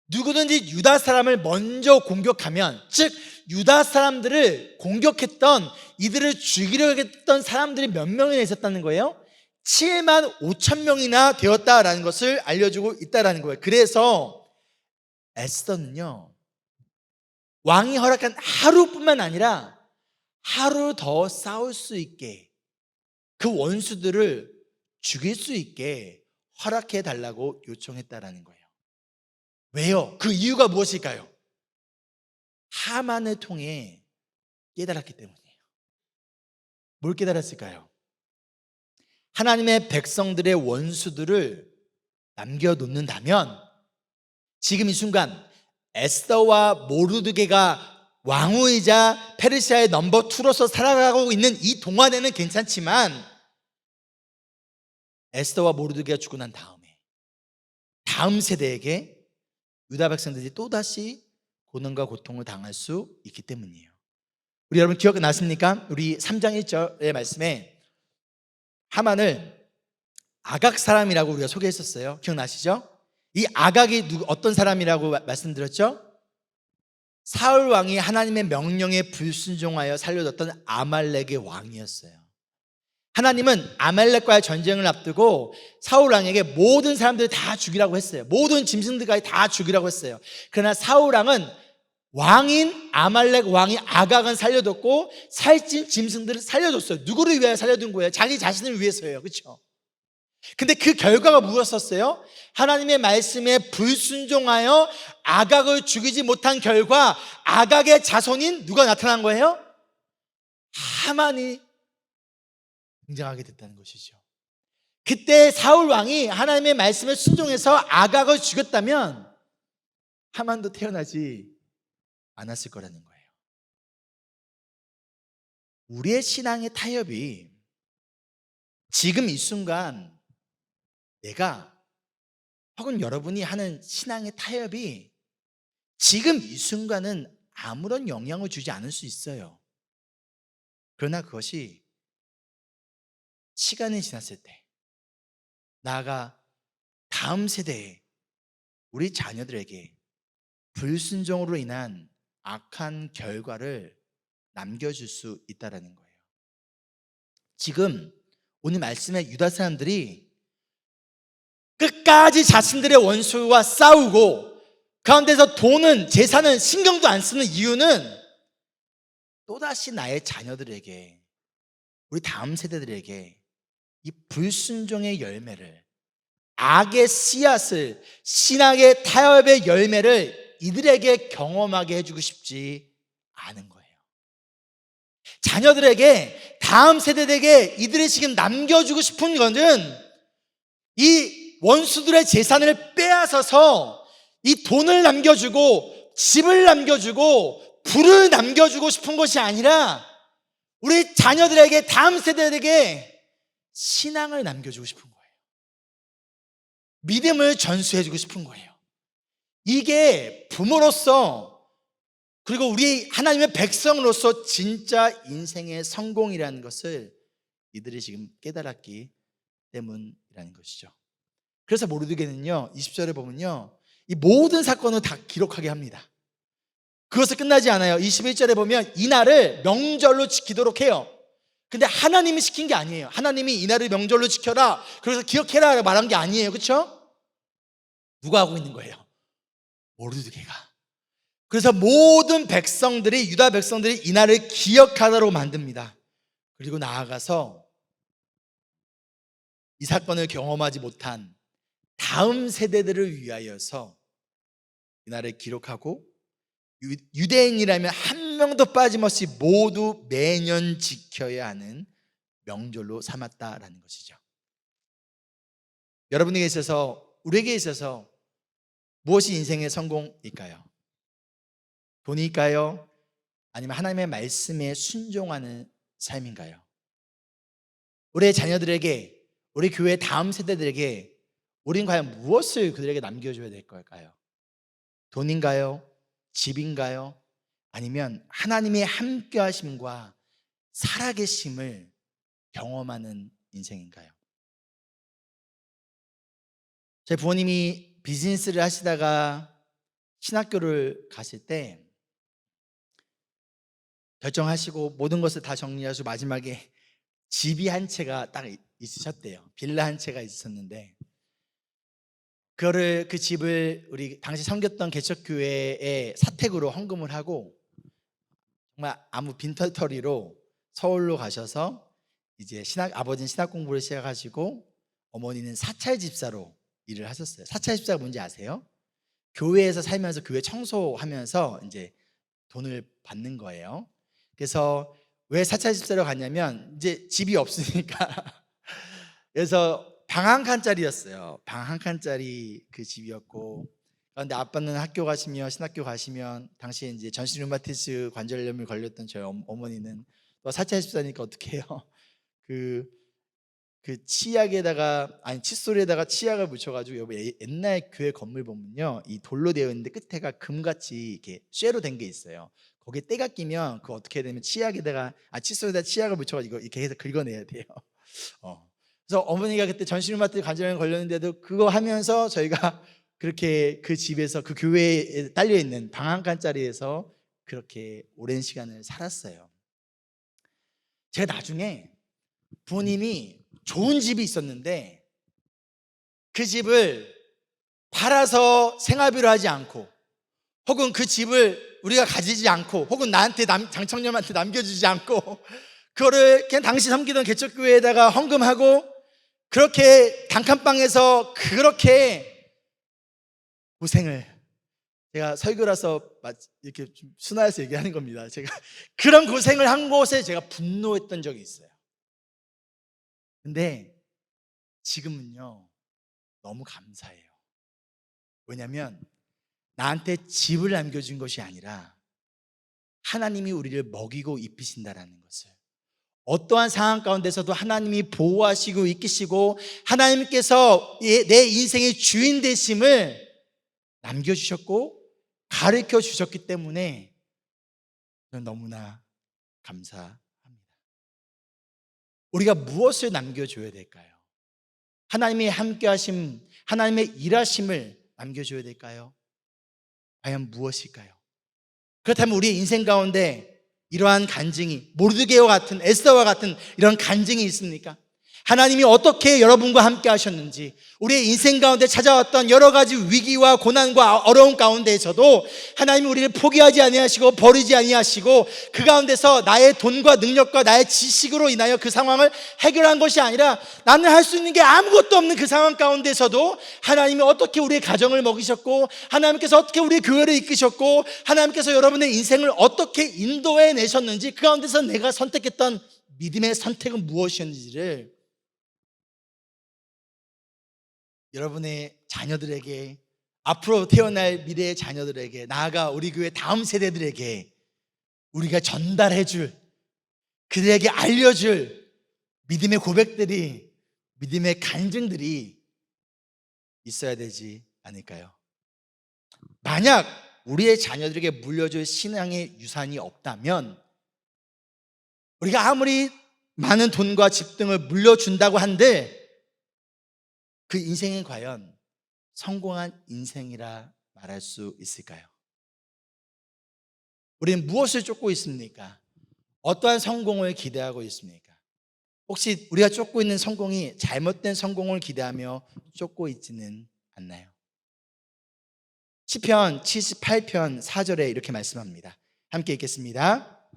누구든지 유다 사람을 먼저 공격하면, 즉 유다 사람들을 공격했던, 이들을 죽이려 했던 사람들이 몇 명이나 있었다는 거예요? 7만 5천 명이나 되었다라는 것을 알려주고 있다라는 거예요. 그래서 에스더는요, 왕이 허락한 하루뿐만 아니라 하루 더 싸울 수 있게, 그 원수들을 죽일 수 있게 허락해 달라고 요청했다라는 거예요. 왜요? 그 이유가 무엇일까요? 하만을 통해 깨달았기 때문이에요. 뭘 깨달았을까요? 하나님의 백성들의 원수들을 남겨놓는다면 지금 이 순간 에스더와 모르드게가 왕후이자 페르시아의 넘버 2로서 살아가고 있는 이 동안에는 괜찮지만 에스더와 모르드게가 죽고 난 다음에 다음 세대에게 유다 백성들이 또다시 고난과 고통을 당할 수 있기 때문이에요. 우리 여러분 기억나십니까? 우리 3장 1절의 말씀에 하만을 아각 사람이라고 우리가 소개했었어요. 기억나시죠? 이 아각이 어떤 사람이라고 말씀드렸죠? 사울 왕이 하나님의 명령에 불순종하여 살려줬던 아말렉의 왕이었어요. 하나님은 아말렉과의 전쟁을 앞두고 사울 왕에게 모든 사람들을 다 죽이라고 했어요. 모든 짐승들까지 다 죽이라고 했어요. 그러나 사울 왕은 왕인 아말렉 왕이 아각은 살려뒀고 살찐 짐승들을 살려줬어요. 누구를 위하여 살려둔 거예요? 자기 자신을 위해서예요. 그렇죠? 근데 그 결과가 무엇이었어요? 하나님의 말씀에 불순종하여 아각을 죽이지 못한 결과 아각의 자손인 누가 나타난 거예요? 하만이 등장하게 됐다는 것이죠. 그때 사울 왕이 하나님의 말씀에 순종해서 아각을 죽였다면 하만도 태어나지 않았을 거라는 거예요. 우리의 신앙의 타협이 지금 이 순간 내가 혹은 여러분이 하는 신앙의 타협이 지금 이 순간은 아무런 영향을 주지 않을 수 있어요. 그러나 그것이 시간이 지났을 때 나아가 다음 세대에 우리 자녀들에게 불순종으로 인한 악한 결과를 남겨줄 수 있다는 거예요. 지금 오늘 말씀에 유다 사람들이 끝까지 자신들의 원수와 싸우고 가운데서 돈은 재산은 신경도 안 쓰는 이유는 또다시 나의 자녀들에게, 우리 다음 세대들에게 이 불순종의 열매를, 악의 씨앗을, 신앙의 타협의 열매를 이들에게 경험하게 해주고 싶지 않은 거예요. 자녀들에게, 다음 세대에게 이들이 지금 남겨주고 싶은 것은 이 원수들의 재산을 빼앗아서 이 돈을 남겨주고 집을 남겨주고 부를 남겨주고 싶은 것이 아니라 우리 자녀들에게, 다음 세대에게 신앙을 남겨주고 싶은 거예요. 믿음을 전수해주고 싶은 거예요. 이게 부모로서, 그리고 우리 하나님의 백성으로서 진짜 인생의 성공이라는 것을 이들이 지금 깨달았기 때문이라는 것이죠. 그래서 모르드게는요, 20절에 보면요, 이 모든 사건을 다 기록하게 합니다. 그것을 끝나지 않아요. 21절에 보면 이날을 명절로 지키도록 해요. 근데 하나님이 시킨 게 아니에요. 하나님이 이날을 명절로 지켜라, 그래서 기억해라 말한 게 아니에요. 그렇죠? 누가 하고 있는 거예요? 모르드게가. 그래서 모든 백성들이, 유다 백성들이 이날을 기억하도록 만듭니다. 그리고 나아가서 이 사건을 경험하지 못한 다음 세대들을 위하여서 이날을 기록하고 유대인이라면 한 명도 빠짐없이 모두 매년 지켜야 하는 명절로 삼았다라는 것이죠. 여러분에게 있어서, 우리에게 있어서 무엇이 인생의 성공일까요? 돈일까요? 아니면 하나님의 말씀에 순종하는 삶인가요? 우리의 자녀들에게, 우리 교회 다음 세대들에게 우리는 과연 무엇을 그들에게 남겨줘야 될 걸까요? 돈인가요? 집인가요? 아니면 하나님의 함께하심과 살아계심을 경험하는 인생인가요? 제 부모님이 비즈니스를 하시다가 신학교를 가실 때 결정하시고 모든 것을 다 정리하시고 마지막에 집이 한 채가 딱 있으셨대요. 빌라 한 채가 있었는데 그 집을 우리 당시 섬겼던 개척교회에 사택으로 헌금을 하고 정말 아무 빈털터리로 서울로 가셔서 이제 아버지는 신학 공부를 시작하시고 어머니는 사찰 집사로 일을 하셨어요. 사찰 집사가 뭔지 아세요? 교회에서 살면서 교회 청소하면서 이제 돈을 받는 거예요. 그래서 왜 사찰 집사로 갔냐면 이제 집이 없으니까 그래서 방 한 칸짜리였어요. 방 한 칸짜리 그 집이었고, 그런데 아빠는 학교 가시면, 신학교 가시면 당시에 이제 전신 류마티스 관절염을 걸렸던 저희 어머니는 또 사찰 집사니까 어떻게 해요? 그 치약에다가, 아니 칫솔에다가 치약을 묻혀가지고, 옛날 교회 건물 보면요, 이 돌로 되어 있는데 끝에가 금같이 이렇게 쇠로 된 게 있어요. 거기에 때가 끼면 그 어떻게 해야 되면 치약에다가, 칫솔에다 치약을 묻혀가지고 이렇게 해서 긁어내야 돼요. 그래서 어머니가 그때 전신 류마티스 관절염 걸렸는데도 그거 하면서 저희가 그렇게 그 집에서, 그 교회에 딸려 있는 방 한 칸짜리에서 그렇게 오랜 시간을 살았어요. 제가 나중에 부모님이 좋은 집이 있었는데 그 집을 팔아서 생활비로 하지 않고, 혹은 그 집을 우리가 가지지 않고, 혹은 나한테 장청년한테 남겨주지 않고, 그거를 그냥 당시 섬기던 개척교회에다가 헌금하고, 그렇게 단칸방에서 그렇게 고생을, 제가 설교라서 이렇게 좀 순화해서 얘기하는 겁니다. 제가 그런 고생을 한 곳에 제가 분노했던 적이 있어요. 근데 지금은요, 너무 감사해요. 왜냐하면 나한테 집을 남겨준 것이 아니라 하나님이 우리를 먹이고 입히신다라는 것을, 어떠한 상황 가운데서도 하나님이 보호하시고 이끄시고 하나님께서 내 인생의 주인 되심을 남겨주셨고 가르쳐 주셨기 때문에 저는 너무나 감사합니다. 우리가 무엇을 남겨줘야 될까요? 하나님의 함께하심, 하나님의 일하심을 남겨줘야 될까요? 과연 무엇일까요? 그렇다면 우리의 인생 가운데 이러한 간증이, 모르드게와 같은, 에스더와 같은 이런 간증이 있습니까? 하나님이 어떻게 여러분과 함께 하셨는지, 우리의 인생 가운데 찾아왔던 여러 가지 위기와 고난과 어려움 가운데에서도 하나님이 우리를 포기하지 아니하시고 버리지 아니하시고 그 가운데서 나의 돈과 능력과 나의 지식으로 인하여 그 상황을 해결한 것이 아니라 나는 할 수 있는 게 아무것도 없는 그 상황 가운데서도 하나님이 어떻게 우리의 가정을 먹이셨고, 하나님께서 어떻게 우리의 교회를 이끄셨고, 하나님께서 여러분의 인생을 어떻게 인도해 내셨는지, 그 가운데서 내가 선택했던 믿음의 선택은 무엇이었는지를 여러분의 자녀들에게, 앞으로 태어날 미래의 자녀들에게, 나아가 우리 교회 다음 세대들에게 우리가 전달해 줄, 그들에게 알려줄 믿음의 고백들이, 믿음의 간증들이 있어야 되지 않을까요? 만약 우리의 자녀들에게 물려줄 신앙의 유산이 없다면, 우리가 아무리 많은 돈과 집 등을 물려준다고 한들 그 인생이 과연 성공한 인생이라 말할 수 있을까요? 우리는 무엇을 쫓고 있습니까? 어떠한 성공을 기대하고 있습니까? 혹시 우리가 쫓고 있는 성공이 잘못된 성공을 기대하며 쫓고 있지는 않나요? 시편 78편 4절에 이렇게 말씀합니다. 함께 읽겠습니다.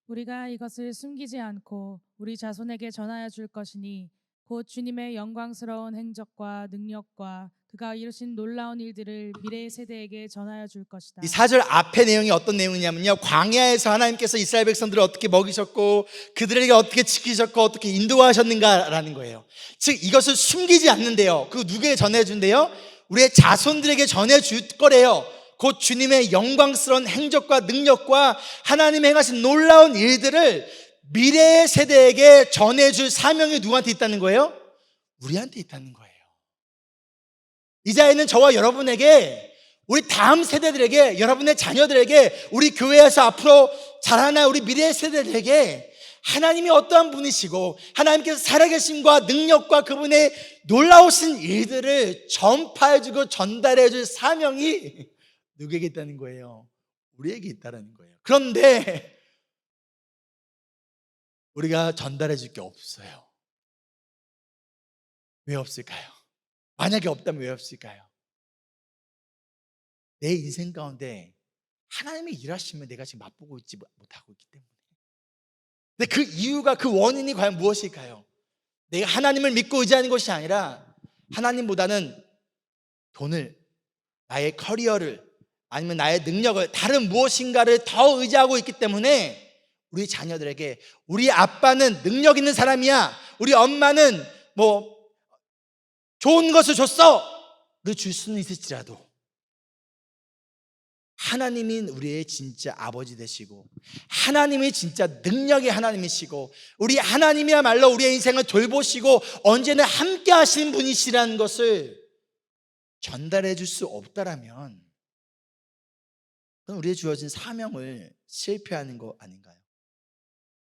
우리가 이것을 숨기지 않고 우리 자손에게 전하여 줄 것이니 곧 주님의 영광스러운 행적과 능력과 그가 이루신 놀라운 일들을 미래의 세대에게 전하여 줄 것이다. 이 4절 앞의 내용이 어떤 내용이냐면요, 광야에서 하나님께서 이스라엘 백성들을 어떻게 먹이셨고 그들에게 어떻게 지키셨고 어떻게 인도하셨는가라는 거예요. 즉 이것을 숨기지 않는데요, 그 누구에게 전해준대요? 우리의 자손들에게 전해줄 거래요. 곧 주님의 영광스러운 행적과 능력과 하나님이 행하신 놀라운 일들을 미래의 세대에게 전해줄 사명이 누구한테 있다는 거예요? 우리한테 있다는 거예요. 이 자리는 저와 여러분에게, 우리 다음 세대들에게, 여러분의 자녀들에게, 우리 교회에서 앞으로 자라날 우리 미래의 세대들에게 하나님이 어떠한 분이시고 하나님께서 살아계심과 능력과 그분의 놀라우신 일들을 전파해주고 전달해줄 사명이 누구에게 있다는 거예요? 우리에게 있다는 거예요. 그런데 우리가 전달해 줄 게 없어요. 왜 없을까요? 만약에 없다면 왜 없을까요? 내 인생 가운데 하나님의 일하심을 내가 지금 맛보고 있지 못하고 있기 때문에. 근데 그 이유가, 그 원인이 과연 무엇일까요? 내가 하나님을 믿고 의지하는 것이 아니라 하나님보다는 돈을, 나의 커리어를, 아니면 나의 능력을, 다른 무엇인가를 더 의지하고 있기 때문에 우리 자녀들에게 우리 아빠는 능력 있는 사람이야, 우리 엄마는 뭐 좋은 것을 줬어를 줄 수는 있을지라도 하나님이 우리의 진짜 아버지 되시고 하나님이 진짜 능력의 하나님이시고 우리 하나님이야말로 우리의 인생을 돌보시고 언제나 함께 하시는 분이시라는 것을 전달해 줄 수 없다라면 그건 우리의 주어진 사명을 실패하는 거 아닌가요?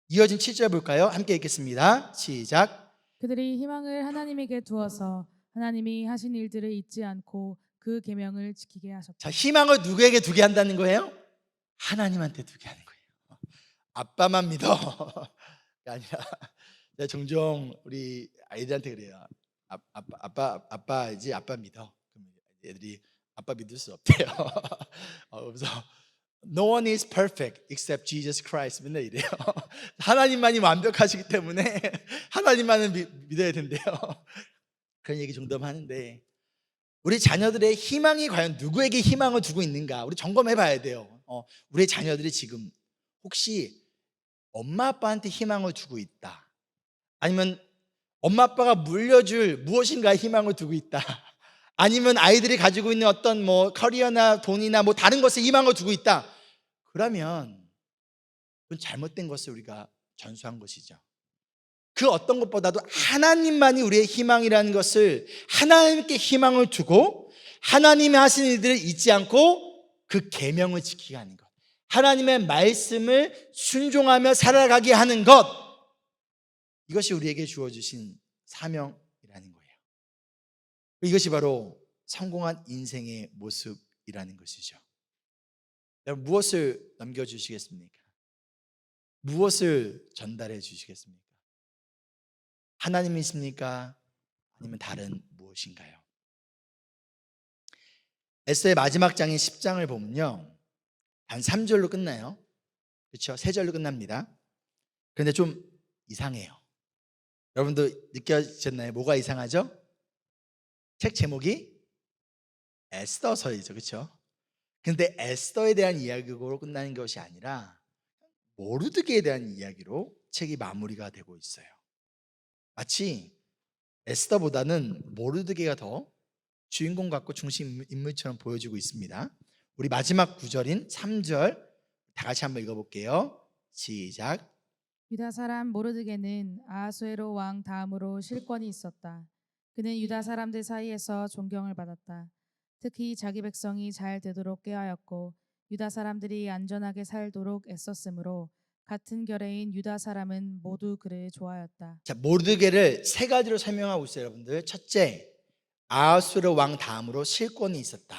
이어진 7절 볼까요? 함께 읽겠습니다. 시작. 그들이 희망을 하나님에게 두어서 하나님이 하신 일들을 잊지 않고 그 계명을 지키게 하셨다. 자, 희망을 누구에게 두게 한다는 거예요? 하나님한테 두게 하는 거예요. 아빠만 믿어가 아니라, 제가 종종 우리 아이들한테 그래요. 아빠이지, 아빠 믿어. 그럼 애들이 아빠 믿을 수 없대요. 그래서 No one is perfect except Jesus Christ 맨날 이래요. 하나님만이 완벽하시기 때문에 하나님만을 믿어야 된대요. 그런 얘기 정도 하는데, 우리 자녀들의 희망이 과연 누구에게 희망을 두고 있는가 우리 점검해 봐야 돼요. 우리 자녀들이 지금 혹시 엄마 아빠한테 희망을 두고 있다, 아니면 엄마 아빠가 물려줄 무엇인가에 희망을 두고 있다, 아니면 아이들이 가지고 있는 어떤 뭐 커리어나 돈이나 뭐 다른 것에 희망을 두고 있다, 그러면 그건 잘못된 것을 우리가 전수한 것이죠. 그 어떤 것보다도 하나님만이 우리의 희망이라는 것을, 하나님께 희망을 두고 하나님이 하신 일들을 잊지 않고 그 계명을 지키게 하는 것, 하나님의 말씀을 순종하며 살아가게 하는 것, 이것이 우리에게 주어주신 사명이라는 거예요. 이것이 바로 성공한 인생의 모습이라는 것이죠. 여러분, 무엇을 넘겨주시겠습니까? 무엇을 전달해 주시겠습니까? 하나님이십니까? 아니면 다른 무엇인가요? 에스더의 마지막 장인 10장을 보면요, 단 3절로 끝나요. 그렇죠? 3절로 끝납니다. 그런데 좀 이상해요. 여러분도 느껴지셨나요? 뭐가 이상하죠? 책 제목이 에스더서이죠. 그렇죠? 근데 에스더에 대한 이야기로 끝나는 것이 아니라 모르드게에 대한 이야기로 책이 마무리가 되고 있어요. 마치 에스더보다는 모르드게가 더 주인공 같고 중심 인물처럼 보여지고 있습니다. 우리 마지막 구절인 3절 다 같이 한번 읽어볼게요. 시작. 유다 사람 모르드게는 아하수에로 왕 다음으로 실권이 있었다. 그는 유다 사람들 사이에서 존경을 받았다. 특히 자기 백성이 잘 되도록 꾀하였고 유다 사람들이 안전하게 살도록 애썼으므로 같은 결의인 유다 사람은 모두 그를 좋아하였다. 자, 모르드게를 세 가지로 설명하고 있어요, 여러분들. 첫째, 아하수르 왕 다음으로 실권이 있었다.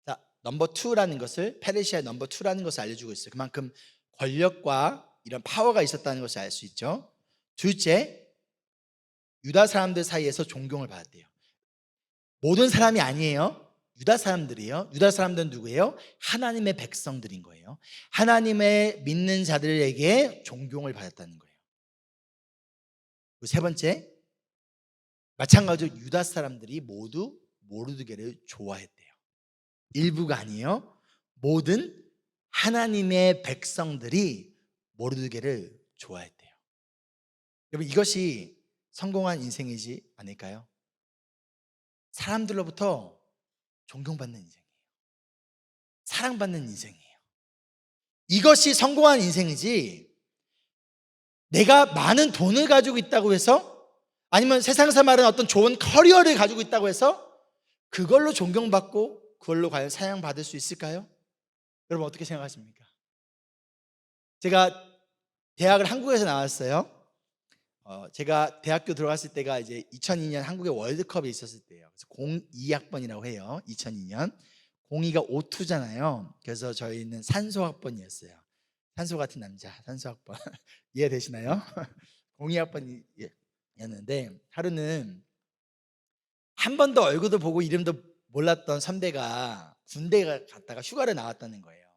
자, 넘버 2라는 것을, 페르시아의 넘버 2라는 것을 알려주고 있어요. 그만큼 권력과 이런 파워가 있었다는 것을 알 수 있죠. 둘째, 유다 사람들 사이에서 존경을 받았대요. 모든 사람이 아니에요. 유다 사람들이에요. 유다 사람들은 누구예요? 하나님의 백성들인 거예요. 하나님의 믿는 자들에게 존경을 받았다는 거예요. 그리고 세 번째, 마찬가지로 유다 사람들이 모두 모르드게를 좋아했대요. 일부가 아니에요. 모든 하나님의 백성들이 모르드게를 좋아했대요. 여러분, 이것이 성공한 인생이지 않을까요? 사람들로부터 존경받는 인생이에요. 사랑받는 인생이에요. 이것이 성공한 인생이지, 내가 많은 돈을 가지고 있다고 해서, 아니면 세상에서 말하는 어떤 좋은 커리어를 가지고 있다고 해서 그걸로 존경받고 그걸로 과연 사랑받을 수 있을까요? 여러분 어떻게 생각하십니까? 제가 대학을 한국에서 나왔어요. 제가 대학교 들어갔을 때가 이제 2002년 한국의 월드컵이 있었을 때예요. 그래서 02학번이라고 해요. 2002년. 02가 O2잖아요. 그래서 저희는 산소학번이었어요. 산소 같은 남자, 산소학번. 이해되시나요? 02학번이었는데 하루는 한 번도 얼굴도 보고 이름도 몰랐던 선배가 군대 갔다가 휴가를 나왔다는 거예요.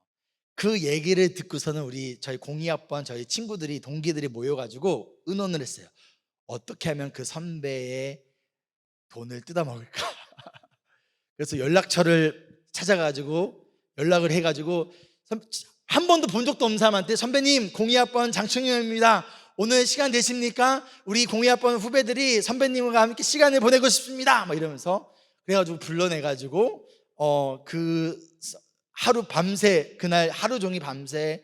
그 얘기를 듣고서는 저희 02학번 저희 친구들이, 동기들이 모여가지고 의논을 했어요. 어떻게 하면 그 선배의 돈을 뜯어먹을까? 그래서 연락처를 찾아가지고 연락을 해가지고, 한 번도 본 적도 없는 사람한테, 선배님 02학번 장충현입니다. 오늘 시간 되십니까? 우리 02학번 후배들이 선배님과 함께 시간을 보내고 싶습니다. 막 이러면서, 그래가지고 불러내가지고 그 하루 밤새, 그날 하루 종일 밤새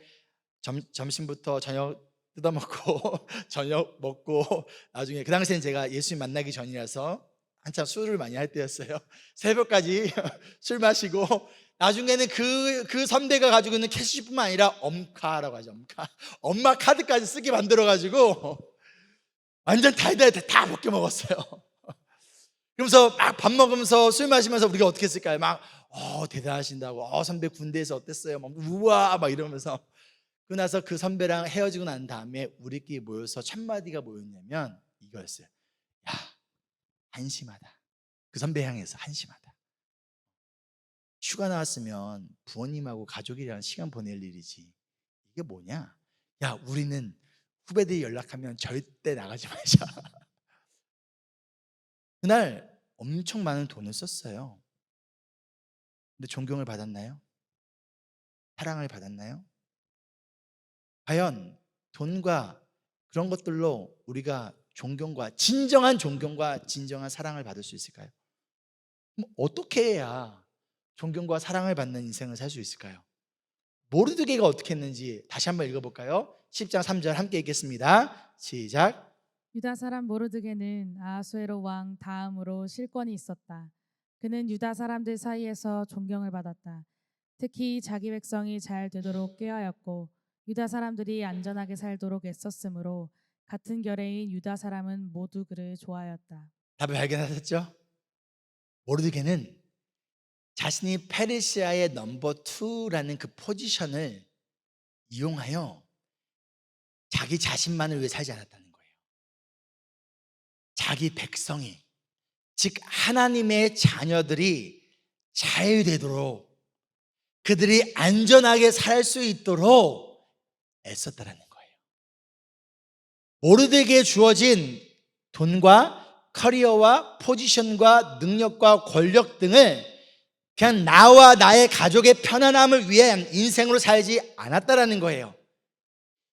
점심부터 저녁 뜯어먹고 저녁 먹고, 나중에 그 당시엔 제가 예수님 만나기 전이라서 한참 술을 많이 할 때였어요. 새벽까지 술 마시고, 나중에는 그 선배가 가지고 있는 캐시뿐만 아니라 엄카라고 하죠. 엄마 카드까지 쓰게 만들어가지고 완전 달달달 다 벗겨 먹었어요. 그러면서 막 밥 먹으면서 술 마시면서 우리가 어떻게 했을까요? 막 대단하신다고, 선배 군대에서 어땠어요? 막 우와 막 이러면서. 그러고 나서 그 선배랑 헤어지고 난 다음에 우리끼리 모여서 첫 마디가 뭐였냐면 이거였어요. 야, 한심하다. 그 선배 향해서 한심하다. 휴가 나왔으면 부모님하고 가족이랑 시간 보낼 일이지, 이게 뭐냐? 야, 우리는 후배들이 연락하면 절대 나가지 마자. 그날 엄청 많은 돈을 썼어요. 근데 존경을 받았나요? 사랑을 받았나요? 과연 돈과 그런 것들로 우리가 진정한 존경과 진정한 사랑을 받을 수 있을까요? 어떻게 해야 존경과 사랑을 받는 인생을 살 수 있을까요? 모르드게가 어떻게 했는지 다시 한번 읽어볼까요? 10장 3절 함께 읽겠습니다. 시작. 유다 사람 모르드게는 아하수에로 왕 다음으로 실권이 있었다. 그는 유다 사람들 사이에서 존경을 받았다. 특히 자기 백성이 잘 되도록 꾀하였고 유다 사람들이 안전하게 살도록 애썼으므로 같은 결의인 유다 사람은 모두 그를 좋아하였다. 답을 발견하셨죠? 모르드게는 자신이 페르시아의 넘버 2라는 그 포지션을 이용하여 자기 자신만을 위해 살지 않았다는 거예요. 자기 백성이, 즉 하나님의 자녀들이 잘 되도록, 그들이 안전하게 살 수 있도록 애썼다라는 거예요. 모르드게에게 주어진 돈과 커리어와 포지션과 능력과 권력 등을 그냥 나와 나의 가족의 편안함을 위한 인생으로 살지 않았다라는 거예요.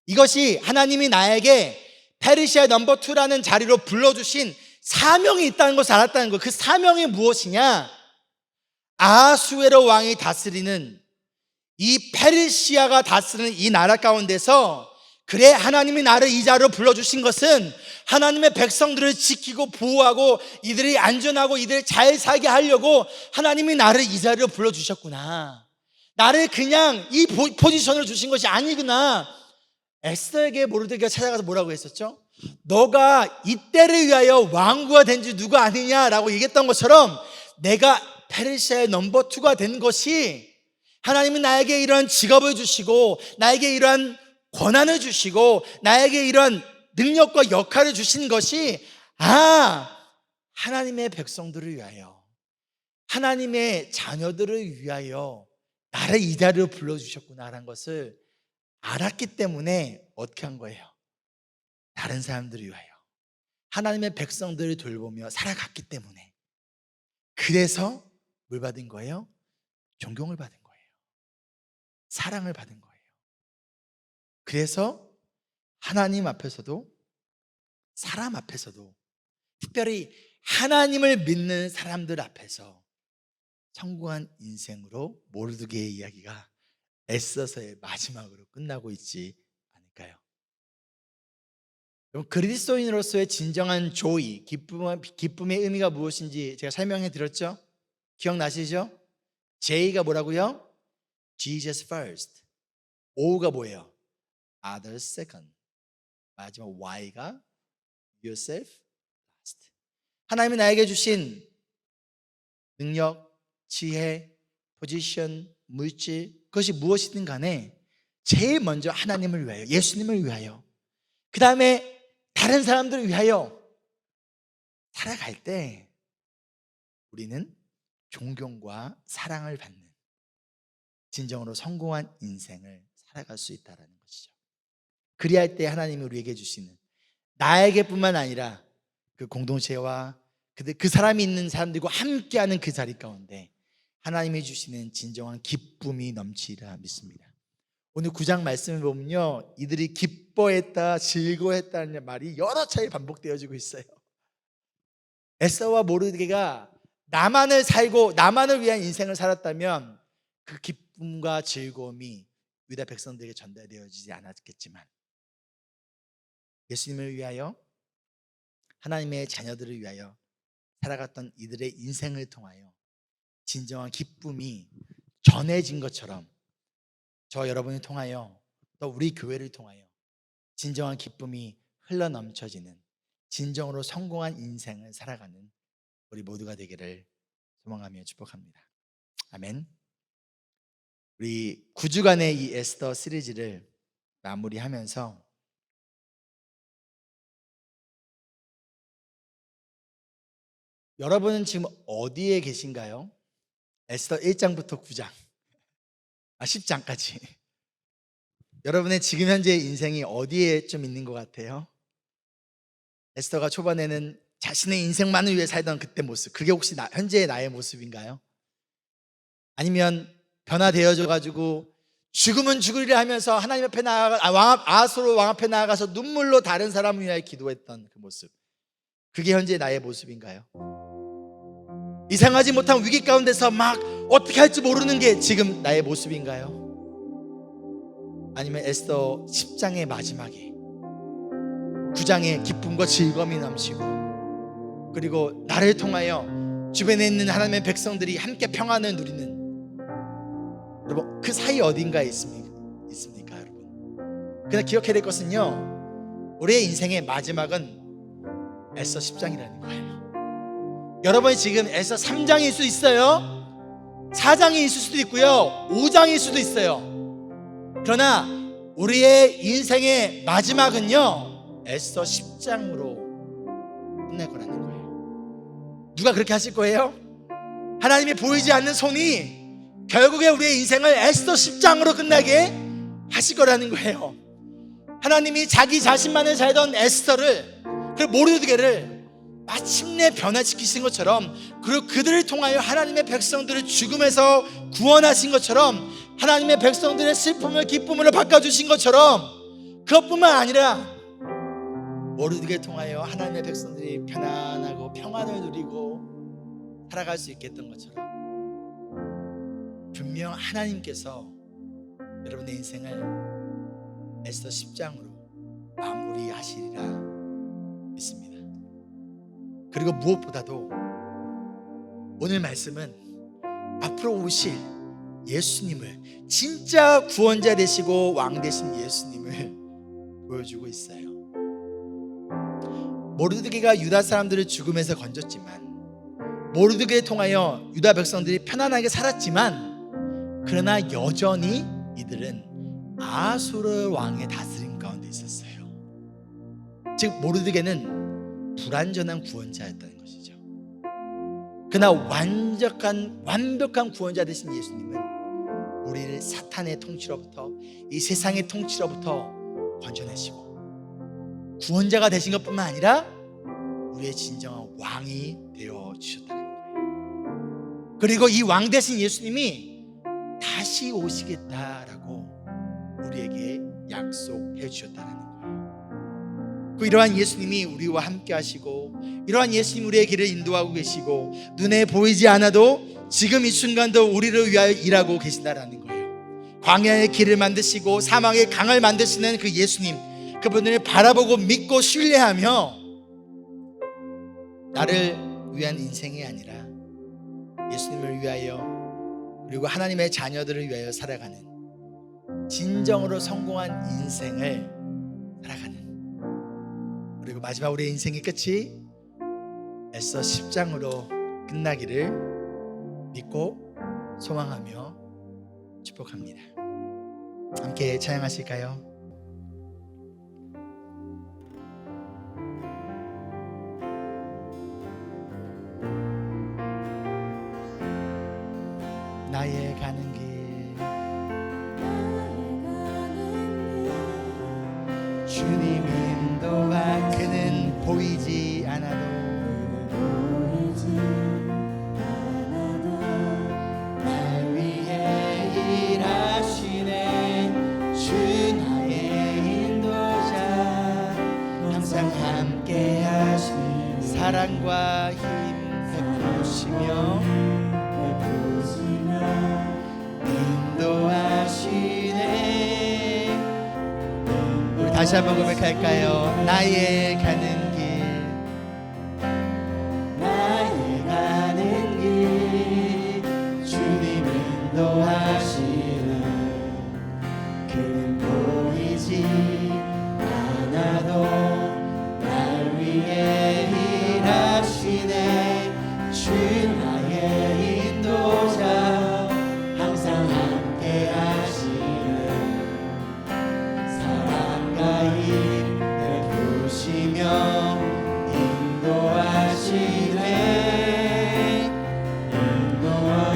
이것이 하나님이 나에게 페르시아 넘버 2라는 자리로 불러주신 사명이 있다는 것을 알았다는 거예요. 그 사명이 무엇이냐? 아하수에로 왕이 다스리는 이 페르시아가 다스리는 이 나라 가운데서, 그래 하나님이 나를 이 자리로 불러주신 것은 하나님의 백성들을 지키고 보호하고 이들이 안전하고 이들을 잘 살게 하려고 하나님이 나를 이 자리로 불러주셨구나. 나를 그냥 이 포지션으로 주신 것이 아니구나. 에스더에게 모르드게가 찾아가서 뭐라고 했었죠? 너가 이때를 위하여 왕후가 된 지 누가 아니냐라고 얘기했던 것처럼, 내가 페르시아의 넘버 2가 된 것이 하나님은 나에게 이런 직업을 주시고 나에게 이런 권한을 주시고 나에게 이런 능력과 역할을 주신 것이 하나님의 백성들을 위하여, 하나님의 자녀들을 위하여 나를 이 자리로 불러주셨구나라는 것을 알았기 때문에 어떻게 한 거예요? 다른 사람들을 위하여 하나님의 백성들을 돌보며 살아갔기 때문에, 그래서 뭘 받은 거예요? 존경을 받은 거예요. 사랑을 받은 거예요. 그래서 하나님 앞에서도 사람 앞에서도, 특별히 하나님을 믿는 사람들 앞에서 성공한 인생으로 모르드게의 이야기가 에스더서의 마지막으로 끝나고 있지 않을까요? 그럼 그리스도인으로서의 진정한 조이, 기쁨의 의미가 무엇인지 제가 설명해 드렸죠? 기억나시죠? J가 뭐라고요? Jesus first. O가 뭐예요? Others second. 마지막 Y가 yourself last. 하나님이 나에게 주신 능력, 지혜, 포지션, 물질, 그것이 무엇이든 간에 제일 먼저 하나님을 위하여, 예수님을 위하여, 그 다음에 다른 사람들을 위하여 살아갈 때 우리는 존경과 사랑을 받는 진정으로 성공한 인생을 살아갈 수 있다는 것이죠. 그리할 때 하나님이 우리에게 주시는, 나에게뿐만 아니라 그 공동체와 그 사람이 있는 사람들과 함께하는 그 자리 가운데 하나님이 주시는 진정한 기쁨이 넘치리라 믿습니다. 오늘 9장 말씀을 보면요, 이들이 기뻐했다, 즐거워했다는 말이 여러 차례 반복되어지고 있어요. 에스더와 모르드게가 나만을 살고 나만을 위한 인생을 살았다면 그 기쁨과 즐거움이 유다 백성들에게 전달되어지지 않았겠지만, 예수님을 위하여, 하나님의 자녀들을 위하여 살아갔던 이들의 인생을 통하여 진정한 기쁨이 전해진 것처럼, 저 여러분을 통하여, 또 우리 교회를 통하여 진정한 기쁨이 흘러넘쳐지는 진정으로 성공한 인생을 살아가는 우리 모두가 되기를 소망하며 축복합니다. 아멘. 우리 9주간의 이 에스더 시리즈를 마무리하면서 여러분은 지금 어디에 계신가요? 에스더 1장부터 9장, 10장까지 여러분의 지금 현재 인생이 어디에 좀 있는 것 같아요? 에스더가 초반에는 자신의 인생만을 위해 살던 그때 모습, 그게 혹시 현재의 나의 모습인가요? 아니면 변화되어져 가지고 죽으면 죽으리라 하면서 하나님 앞에 아하수에로 왕 앞에 나아가서 눈물로 다른 사람을 위하여 기도했던 그 모습, 그게 현재 나의 모습인가요? 이상하지 못한 위기 가운데서 막 어떻게 할지 모르는 게 지금 나의 모습인가요? 아니면 에스더 10장의 마지막에 9장의 기쁨과 즐거움이 넘치고, 그리고 나를 통하여 주변에 있는 하나님의 백성들이 함께 평안을 누리는, 여러분 그 사이 어딘가에 있습니까 여러분? 그냥 기억해야 될 것은요, 우리의 인생의 마지막은 에스더 10장이라는 거예요. 여러분이 지금 에스더 3장일 수 있어요, 4장이 있을 수도 있고요, 5장일 수도 있어요. 그러나 우리의 인생의 마지막은요, 에스더 10장으로 끝날 거라. 누가 그렇게 하실 거예요? 하나님이 보이지 않는 손이 결국에 우리의 인생을 에스더 10장으로 끝나게 하실 거라는 거예요. 하나님이 자기 자신만을 살던 에스더를, 그 모르드게를 마침내 변화시키신 것처럼, 그리고 그들을 통하여 하나님의 백성들을 죽음에서 구원하신 것처럼, 하나님의 백성들의 슬픔을 기쁨으로 바꿔주신 것처럼, 그것뿐만 아니라 모르드게를 통하여 하나님의 백성들이 편안하고 평안을 누리고 살아갈 수 있게 했던 것처럼, 분명 하나님께서 여러분의 인생을 에스더 10장으로 마무리하시리라 믿습니다. 그리고 무엇보다도 오늘 말씀은 앞으로 오실 예수님을, 진짜 구원자 되시고 왕 되신 예수님을 보여주고 있어요. 모르드게가 유다 사람들을 죽음에서 건졌지만, 모르드게를 통하여 유다 백성들이 편안하게 살았지만, 그러나 여전히 이들은 아수르 왕의 다스림 가운데 있었어요. 즉 모르드게는 불완전한 구원자였다는 것이죠. 그러나 완벽한 구원자 되신 예수님은 우리를 사탄의 통치로부터, 이 세상의 통치로부터 건져내시고 구원자가 되신 것뿐만 아니라 우리의 진정한 왕이 되어 주셨다는 거예요. 그리고 이 왕 되신 예수님이 다시 오시겠다라고 우리에게 약속해 주셨다는 거예요. 그 이러한 예수님이 우리와 함께 하시고, 이러한 예수님 우리의 길을 인도하고 계시고, 눈에 보이지 않아도 지금 이 순간도 우리를 위하여 일하고 계신다라는 거예요. 광야의 길을 만드시고 사망의 강을 만드시는 그 예수님, 그분을 바라보고 믿고 신뢰하며 나를 위한 인생이 아니라 예수님을 위하여, 그리고 하나님의 자녀들을 위하여 살아가는 진정으로 성공한 인생을 살아가는, 그리고 마지막 우리의 인생의 끝이 에스더 10장으로 끝나기를 믿고 소망하며 축복합니다. 함께 찬양하실까요? 나의 가는 길, 주님 인도와, 그는 보이지 않아도 날 위해 일하시네. 주 나의 인도자, 항상 함께 하신 사랑과 힘 베푸시며 인도하시네. 우리 다시 한번 고백할까요? 나의 가는 길, 나의 가는 길, 주님 인도하시네. 그는 보이지 않아도 날 위해 일하시네. 주 나의 인도자, 항상 함께 하시네. 사랑과 힘 베푸시며 인도하시네.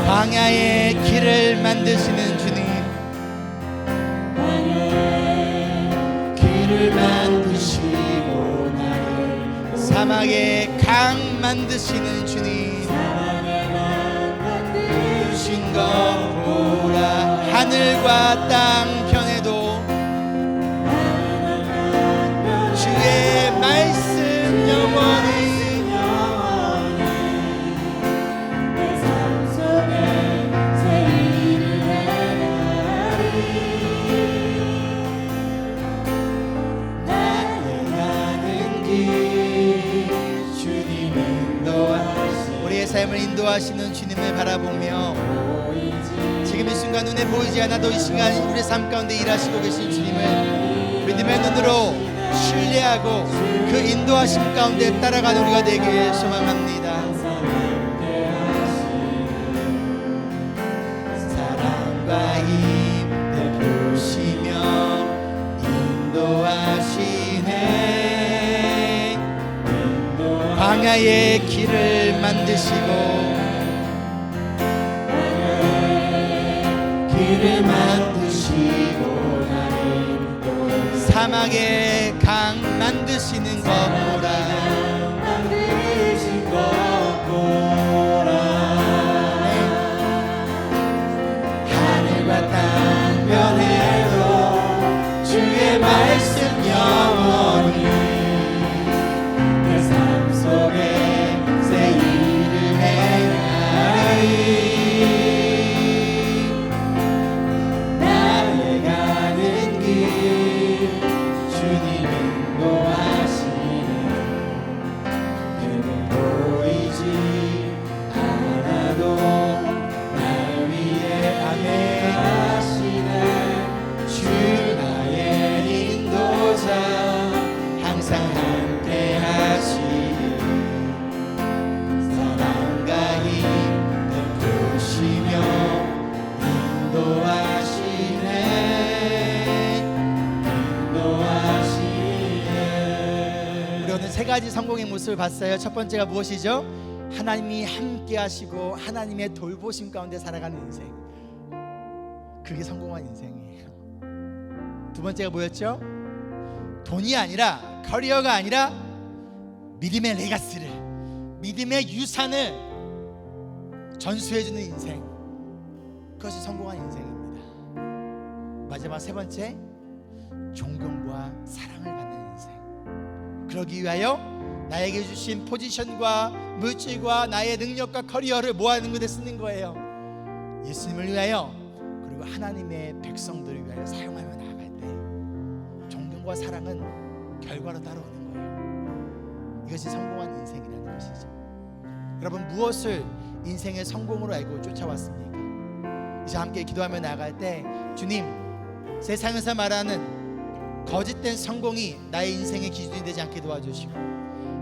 광야의 길을 만드시는 주님, 광야의 길을 만드시고 나를 사막의 강 만드시는 주님, 주신 것 보라. 하늘과 땅 변해도 주의 말씀 영원히, 내 삶 속에 새 일을 행하리. 나의 가는 길, 주님 인도하시네. 우리의 삶을 인도하시는 주님을 바라보며 지금 이 순간 눈에 보이지 않아도 이 시간 우리 삶 가운데 일하시고 계신 주님을 믿음의 눈으로 신뢰하고 그 인도하심 가운데 따라가는 우리가 되길 소망합니다. 사랑과 힘 베푸시며 인도하시네. 광야의 길을 강 만드시고 길을 만드시고 사막에 강 만드시는 것 보라. 만드신 것 보라. 하늘과 땅 변해도 주의 말씀 영원히 내 삶 속에 새 일을 행하리. 나의 가는 길 주님 인도하시네. 그는 보이지 않아도 날 위해 하시네. 주 나의 인도자 항상 함께 하시네. 사랑과 힘 베푸시며 인도하시네. 우리 오늘 세 가지 성공의 모습을 봤어요. 첫 번째가 무엇이죠? 하나님이 함께 하시고 하나님의 돌보심 가운데 살아가는 인생. 그게 성공한 인생이에요. 두 번째가 뭐였죠? 돈이 아니라, 커리어가 아니라 믿음의 레가시를, 믿음의 유산을 전수해주는 인생. 그것이 성공한 인생입니다. 마지막 세 번째, 존경과 사랑을 받는 인생. 그러기 위하여 나에게 주신 포지션과 물질과 나의 능력과 커리어를 모아놓은 것에 쓰는 거예요. 예수님을 위하여, 그리고 하나님의 백성들을 위하여 사용하며 나아갈 때 존경과 사랑은 결과로 따라오는 거예요. 이것이 성공한 인생이라는 것이죠. 여러분, 무엇을 인생의 성공으로 알고 쫓아왔습니까? 이제 함께 기도하며 나아갈 때, 주님, 세상에서 말하는 거짓된 성공이 나의 인생의 기준이 되지 않게 도와주시고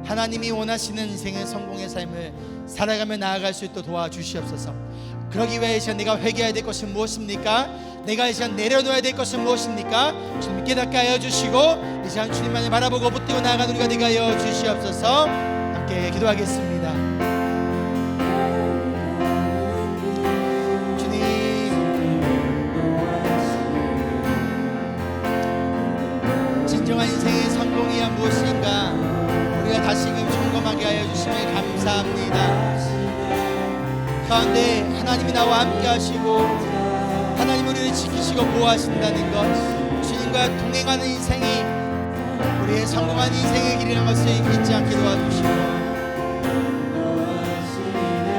하나님이 원하시는 인생의 성공의 삶을 살아가며 나아갈 수 있도록 도와주시옵소서. 그러기 위해 이 시간 내가 회개해야 될 것은 무엇입니까? 내가 이 시간 내려놓아야 될 것은 무엇입니까? 주님 깨닫게 하여 주시고 이 시간 주님만을 바라보고 붙들고 나아가는 우리가 되게 하여 주시옵소서. 함께 기도하겠습니다. 진정한 인생의 성공이야 무엇인가 우리가 다시금 점검하게 하여 주심을 감사합니다. 가운데 하나님이 나와 함께 하시고 하나님 우리를 지키시고 보호하신다는 것, 주님과 동행하는 인생이 우리의 성공한 인생의 길이라는 것을 잊지 않게 도와주시고,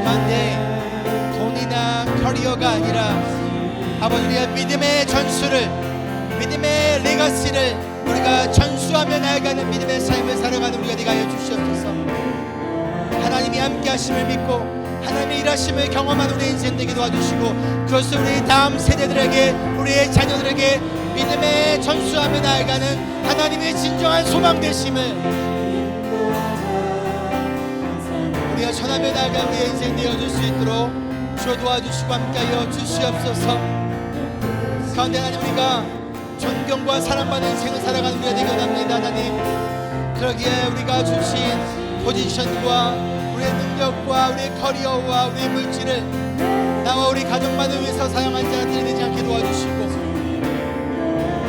가운데 돈이나 커리어가 아니라 아버지 우리의 믿음의 전수를, 믿음의 레거시를 우리가 전수하며 나아가는 믿음의 삶을 살아가는 우리가 되게 하여 주시옵소서. 하나님이 함께 하심을 믿고 하나님의 일하심을 경험하는 우리의 인생 되게 도와주시고 그것을 우리 다음 세대들에게, 우리의 자녀들에게 믿음의 전수하며 나아가는 하나님의 진정한 소망 되심을 우리가 전하며 나아가는 우리의 인생 되어줄 수 있도록 주여 도와주시고 함께하여 주시옵소서. 가운데 하나님 우리가 존경과 사랑받는 인생을 살아가는 우리가 되게 원합니다. 하나님, 그러기에 우리가 주신 포지션과 우리의 능력과 우리의 커리어와 우리의 물질을 나와 우리 가족만을 위해서 사용한 자들이 되지 않게 도와주시고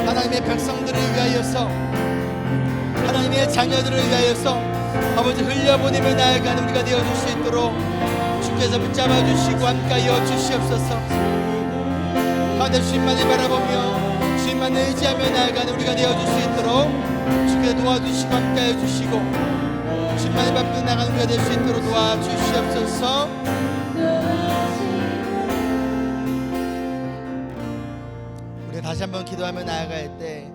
하나님의 백성들을 위하여서, 하나님의 자녀들을 위하여서 아버지 흘려보내며 나아가는 우리가 되어줄 수 있도록 주께서 붙잡아 주시고 함께하여 주시옵소서. 가운데 주님만을 바라보며 주님만을 의지하며 나아가는 우리가 되어줄 수 있도록 주께서 도와주시고 함께하여 주시고 주님만을 밟고 나가는 우리가 될 수 있도록 도와주시옵소서. 우리가 다시 한번 기도하며 나아갈 때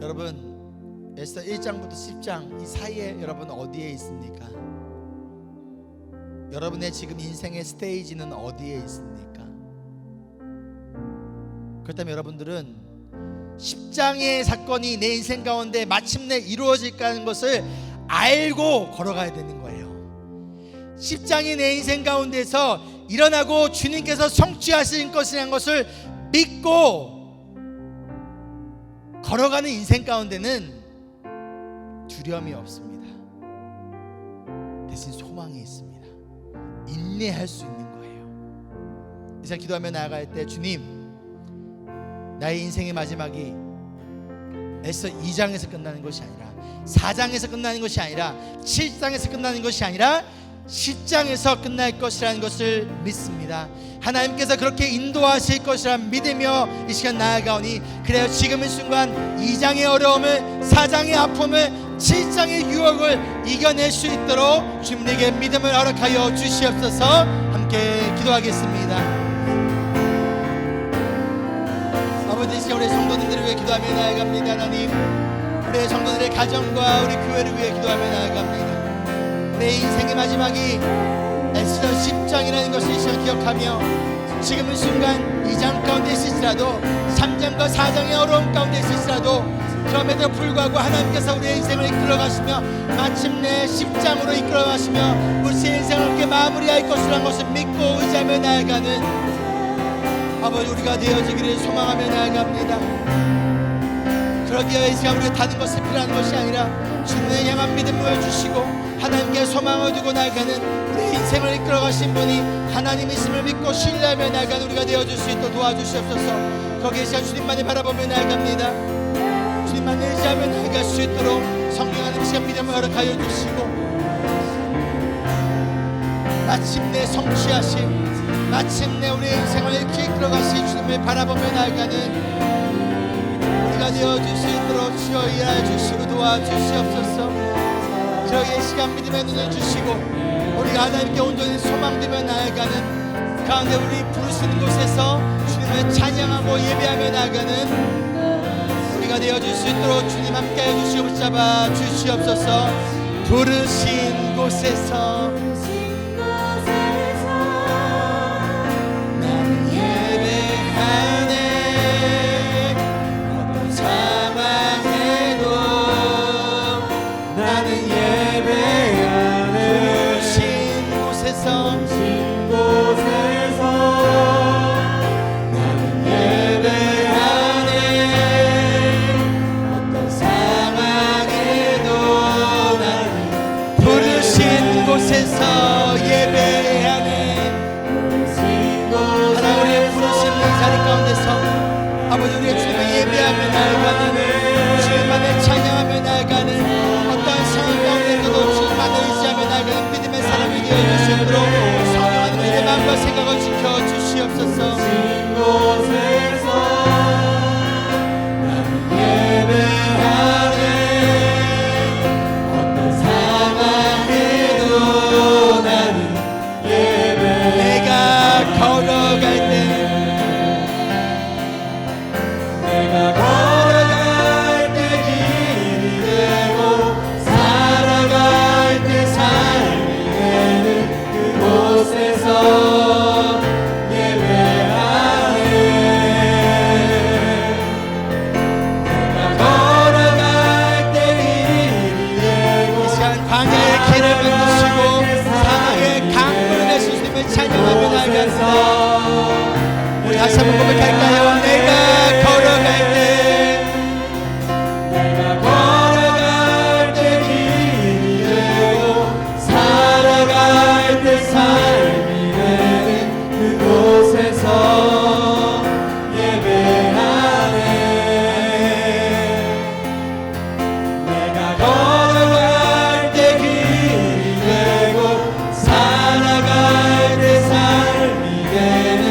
여러분 에스더 1장부터 10장 이 사이에 여러분 어디에 있습니까? 여러분의 지금 인생의 스테이지는 어디에 있습니까? 그렇다면 여러분들은 10장의 사건이 내 인생 가운데 마침내 이루어질까 하는 것을 알고 걸어가야 되는 거예요. 10장이 내 인생 가운데서 일어나고 주님께서 성취하신 것이라는 것을 믿고 걸어가는 인생 가운데는 두려움이 없습니다. 대신 소망이 있습니다. 인내할 수 있는 거예요. 이 시간 기도하며 나아갈 때 주님, 나의 인생의 마지막이 에서 2장에서 끝나는 것이 아니라 4장에서 끝나는 것이 아니라 7장에서 끝나는 것이 아니라 10장에서 끝날 것이라는 것을 믿습니다. 하나님께서 그렇게 인도하실 것이라 믿으며 이 시간 나아가오니, 그래요, 지금 이 순간 2장의 어려움을, 4장의 아픔을, 7장의 유혹을 이겨낼 수 있도록 주님에게 믿음을 허락하여 주시옵소서. 함께 기도하겠습니다. 아버지, 이 시간 우리 성도님들을 위해 기도하며 나아갑니다. 하나님, 우리의 성도들의 가정과 우리 교회를 위해 기도하며 나아갑니다. 내 인생의 마지막이 에스더 10장이라는 것을 이 시간 기억하며, 지금 이 순간 2장 가운데 있을지라도 3장과 4장의 어려움 가운데 있을지라도 그럼에도 불구하고 하나님께서 우리의 인생을 이끌어가시며 마침내 10장으로 이끌어가시며 우리 인생을 이렇게 마무리할 것이라는 것을 믿고 의지하며 나아가는 아버지, 우리가 되어지기를 소망하며 나아갑니다. 그러기에 이 시간 우리가 다른 것을 필요한 것이 아니라 주님을 향한 믿음을 주시고 하나님께 소망을 두고 나아가는 우리 인생을 이끌어가신 분이 하나님이심을 믿고 신뢰하며 나아가는 우리가 되어줄 수 있도록 도와주시옵소서. 거기에 시간 주님만을 바라보며 나아갑니다. 주님만 의지하며 나아갈 수 있도록 성령 하나님 시간 믿음을 허락하여 주시고, 마침내 성취하신, 마침내 우리의 인생을 이렇게 이끌어가신 주님을 바라보며 나아가는 우리가 되어줄 수 있도록 주여 일하여 주시고 도와주시옵소서. 저희의 시간 믿음의 눈을 주시고 우리가 하나님께 온전히 소망되며 나아가는 가운데 우리 부르신 곳에서 주님을 찬양하고 예배하며 나아가는 우리가 되어줄 수 있도록 주님 함께하여 주시고 붙잡아 주시옵소서. 부르신 곳에서 나는 예배하네. 어떤 상황에도 나는 예배하네. 부르신 곳에서 나는 예배하네. 어떤 상황에도 나는 부르신 곳에서 예배하네. 하나 우리의 부르신 이 자리 가운데서 아버지, 우리의 주님을 예배하며 나아가는, 주님만을 찬양하며 나아가는, 어떠한 상황 가운데서도 주님만을 의지하며 나아가는 믿음의 사람이 되어주시도록 성령 하나님의 마음과 생각을 지켜주시옵소서. 나는 예배하네. 어떤 상황에도 나는 예배하네. 내가 걸어갈 때, 내가 걸어갈 때 길이 되고 살아갈 때 삶이 되는 그곳에서 예배하네. 내가 걸어갈 때 길이 되고 이 시간 광야의 길을 만드시고 사막의 강물을 내신 주님을 찬양하며 나아갑니다. 우리 다시 한번 고백할까요? 내가 걸어갈 때, 내가 걸어갈 때 길이 되고 살아갈 때 삶이 되는 그곳에서 예배하네. 내가 걸어갈 때 길이 되고 살아갈 때 삶이 되는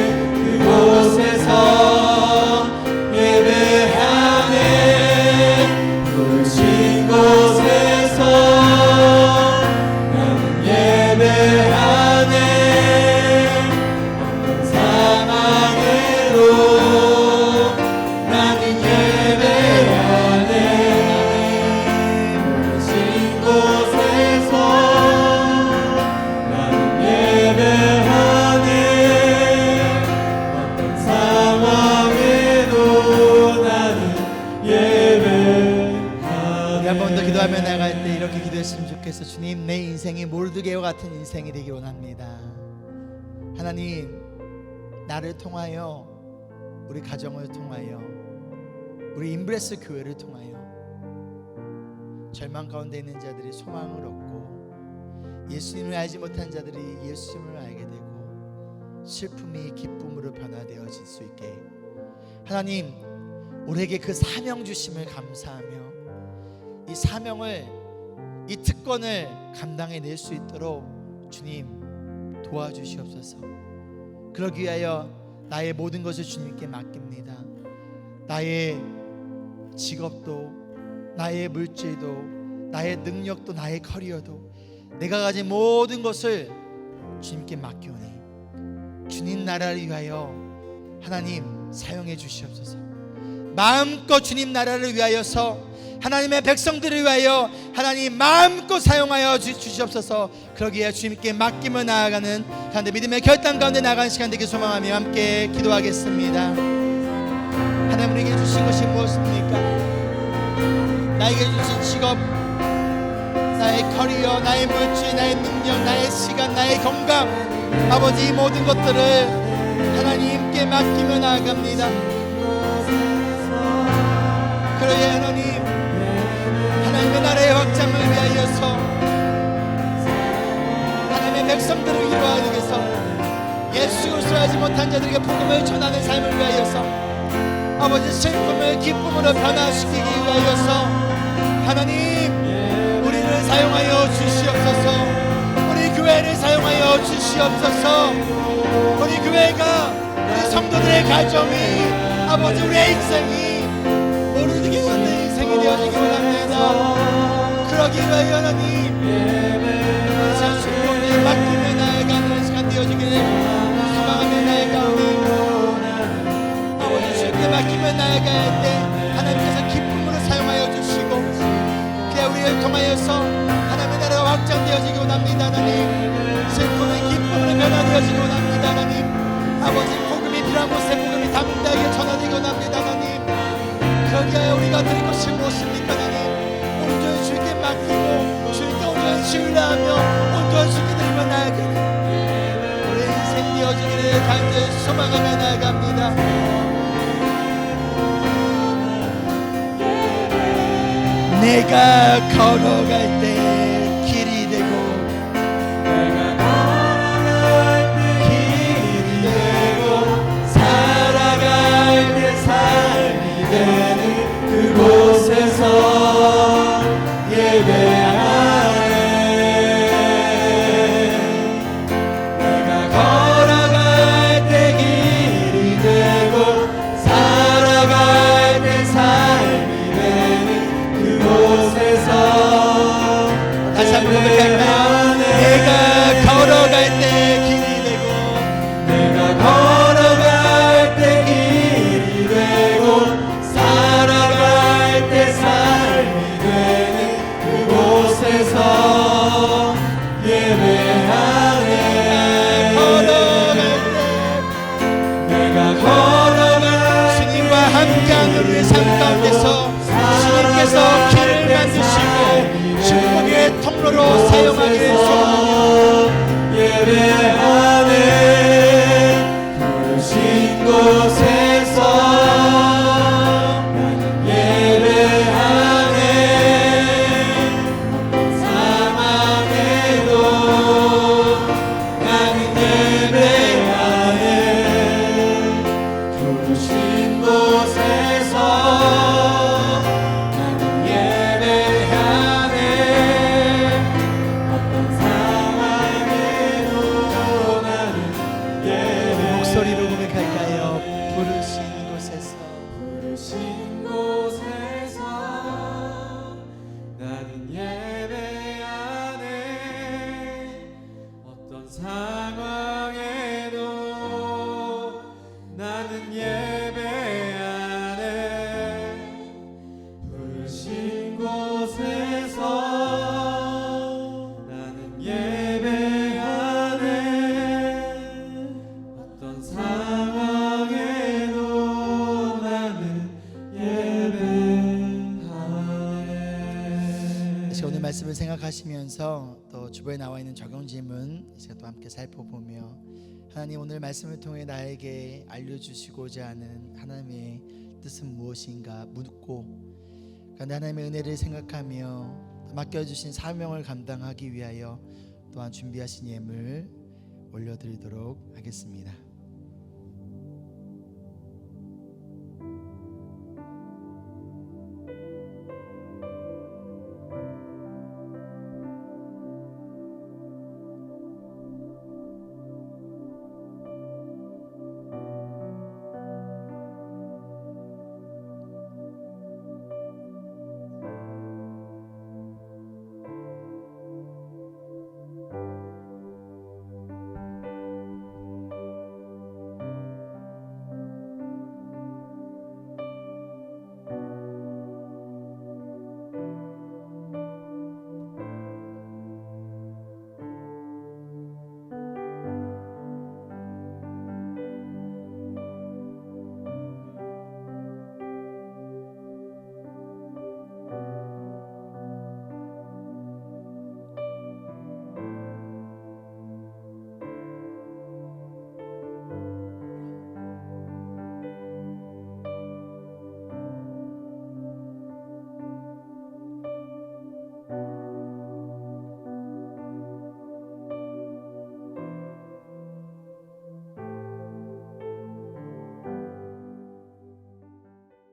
그곳에서 예배하네. 부르신 곳에서 나는 예배하네. 어떤 상황에도 나는 예배하네. 부르신 곳에서 나는 예배하네. 어떤 상황에도 나는 예배하네. 한 번 더 기도하며 나갈 때 이렇게 기도했으면 좋겠어. 주님, 내 인생이 몰두개와 같은 인생이 되기 원합니다. 하나님, 나를 통하여, 우리 가정을 통하여, 우리 인브레스 교회를 통하여 절망 가운데 있는 자들이 소망을 얻고 예수님을 알지 못한 자들이 예수님을 알게 되고 슬픔이 기쁨으로 변화되어질 수 있게 하나님 우리에게 그 사명 주심을 감사하며 이 사명을 이 특권을 감당해낼 수 있도록 주님 도와주시옵소서. 그러기 위하여 나의 모든 것을 주님께 맡깁니다. 나의 직업도 나의 물질도 나의 능력도 나의 커리어도 내가 가진 모든 것을 주님께 맡겨오니 주님 나라를 위하여 하나님 사용해 주시옵소서. 마음껏 주님 나라를 위하여서 하나님의 백성들을 위하여 하나님 마음껏 사용하여 주시옵소서. 그러기에 주님께 맡김을 나아가는 가운데 믿음의 결단 가운데 나아가는 시간 되길 소망하며 함께 기도하겠습니다. 하나님 우리에게 주신 것이 무엇입니까? 나에게 주신 직업, 나의 커리어, 나의 물질, 나의 능력, 나의 시간, 나의 건강, 아버지 이 모든 것들을 하나님께 맡기며 나아갑니다. 그러기에 하나님의 나라의 확장을 위하여서 하나님의 백성들을 위로하기 위해서 예수 그리스도를 알지 못한 자들에게 복음을 전하는 삶을 위하여서 아버지 슬픔을 기쁨으로 변화시키기 위하여서 하나님 우리를 사용하여 주시옵소서. 우리 교회를 사용하여 주시옵소서. 우리 교회가 우리 성도들의 가정이 아버지 우리의 인생이 모르게 만든 인생이 되어지기 원합니다. 그러기 위하여 하나님 자신을 맡기며 나아가는 시간 되어지기를 소망하며 나아가오니 아버지 주님께 맡기며 나아갈 때 하나님께서 기쁨으로 사용하여 주시고 그래 우리를 통하여서 하나님의 나라가 확장되어지기 원합니다. 하나님 슬픔의 기쁨으로 변화되어지기 원합니다. 하나님 아버지 복음이 필요한 곳에 복음이 담대하게 전하되기 원합니다. 하나님 그러기에 우리가 드릴 것이 무엇입니까? 하나님 온전히 주님께 맡기고 주님께 온전히 신뢰하며 온전히 주님께 드리며 나아가는 우리 인생 되어지기를 간절히 소망하며 나아갑니다. 내가 걸어갈 때 길이 되고 내가 걸어갈 때 길이 되고 살아갈 때 삶이 되는 그곳에서 예배하네. 내가 걸어갈 때 길이 되고 살아갈 때 삶이 되는 그곳에서 다시 한번 고백할까요? 내가 걸어갈 때 길이 되고 내가 걸어갈 때 길이 되고 살아갈 때 삶이 되는 그곳에서 예배하네. 내가 걸어갈 주님과 함께하는 우리의 삶 가운데서 주님께서 길을 만드시고 축복의 통로로 사용하기를 소원합니다. 예배하네. 부르신 곳에서 나는 예배하네. 어떤 상황에도 나는 예배하네. 부르신 곳에서 나는 예배하네. 어떤 상황에도 나는 예배하네. 목소리로 고백할까요? 부르신 곳에서 부르신 곳에서 나는 예배하네. 어떤 상황에도 나는 예배하네. 부르신 곳에서 나는 예배하네. 어떤 상황에도 나는 예배하네. 다시 오늘 말씀을 생각하시면서 또 주변에 나와 있는 적용 질문 제가 또 함께 살펴보며 하나님 오늘 말씀을 통해 나에게 알려주시고자 하는 하나님의 뜻은 무엇인가 묻고 그런데 하나님의 은혜를 생각하며 맡겨주신 사명을 감당하기 위하여 또한 준비하신 예물 올려드리도록 하겠습니다.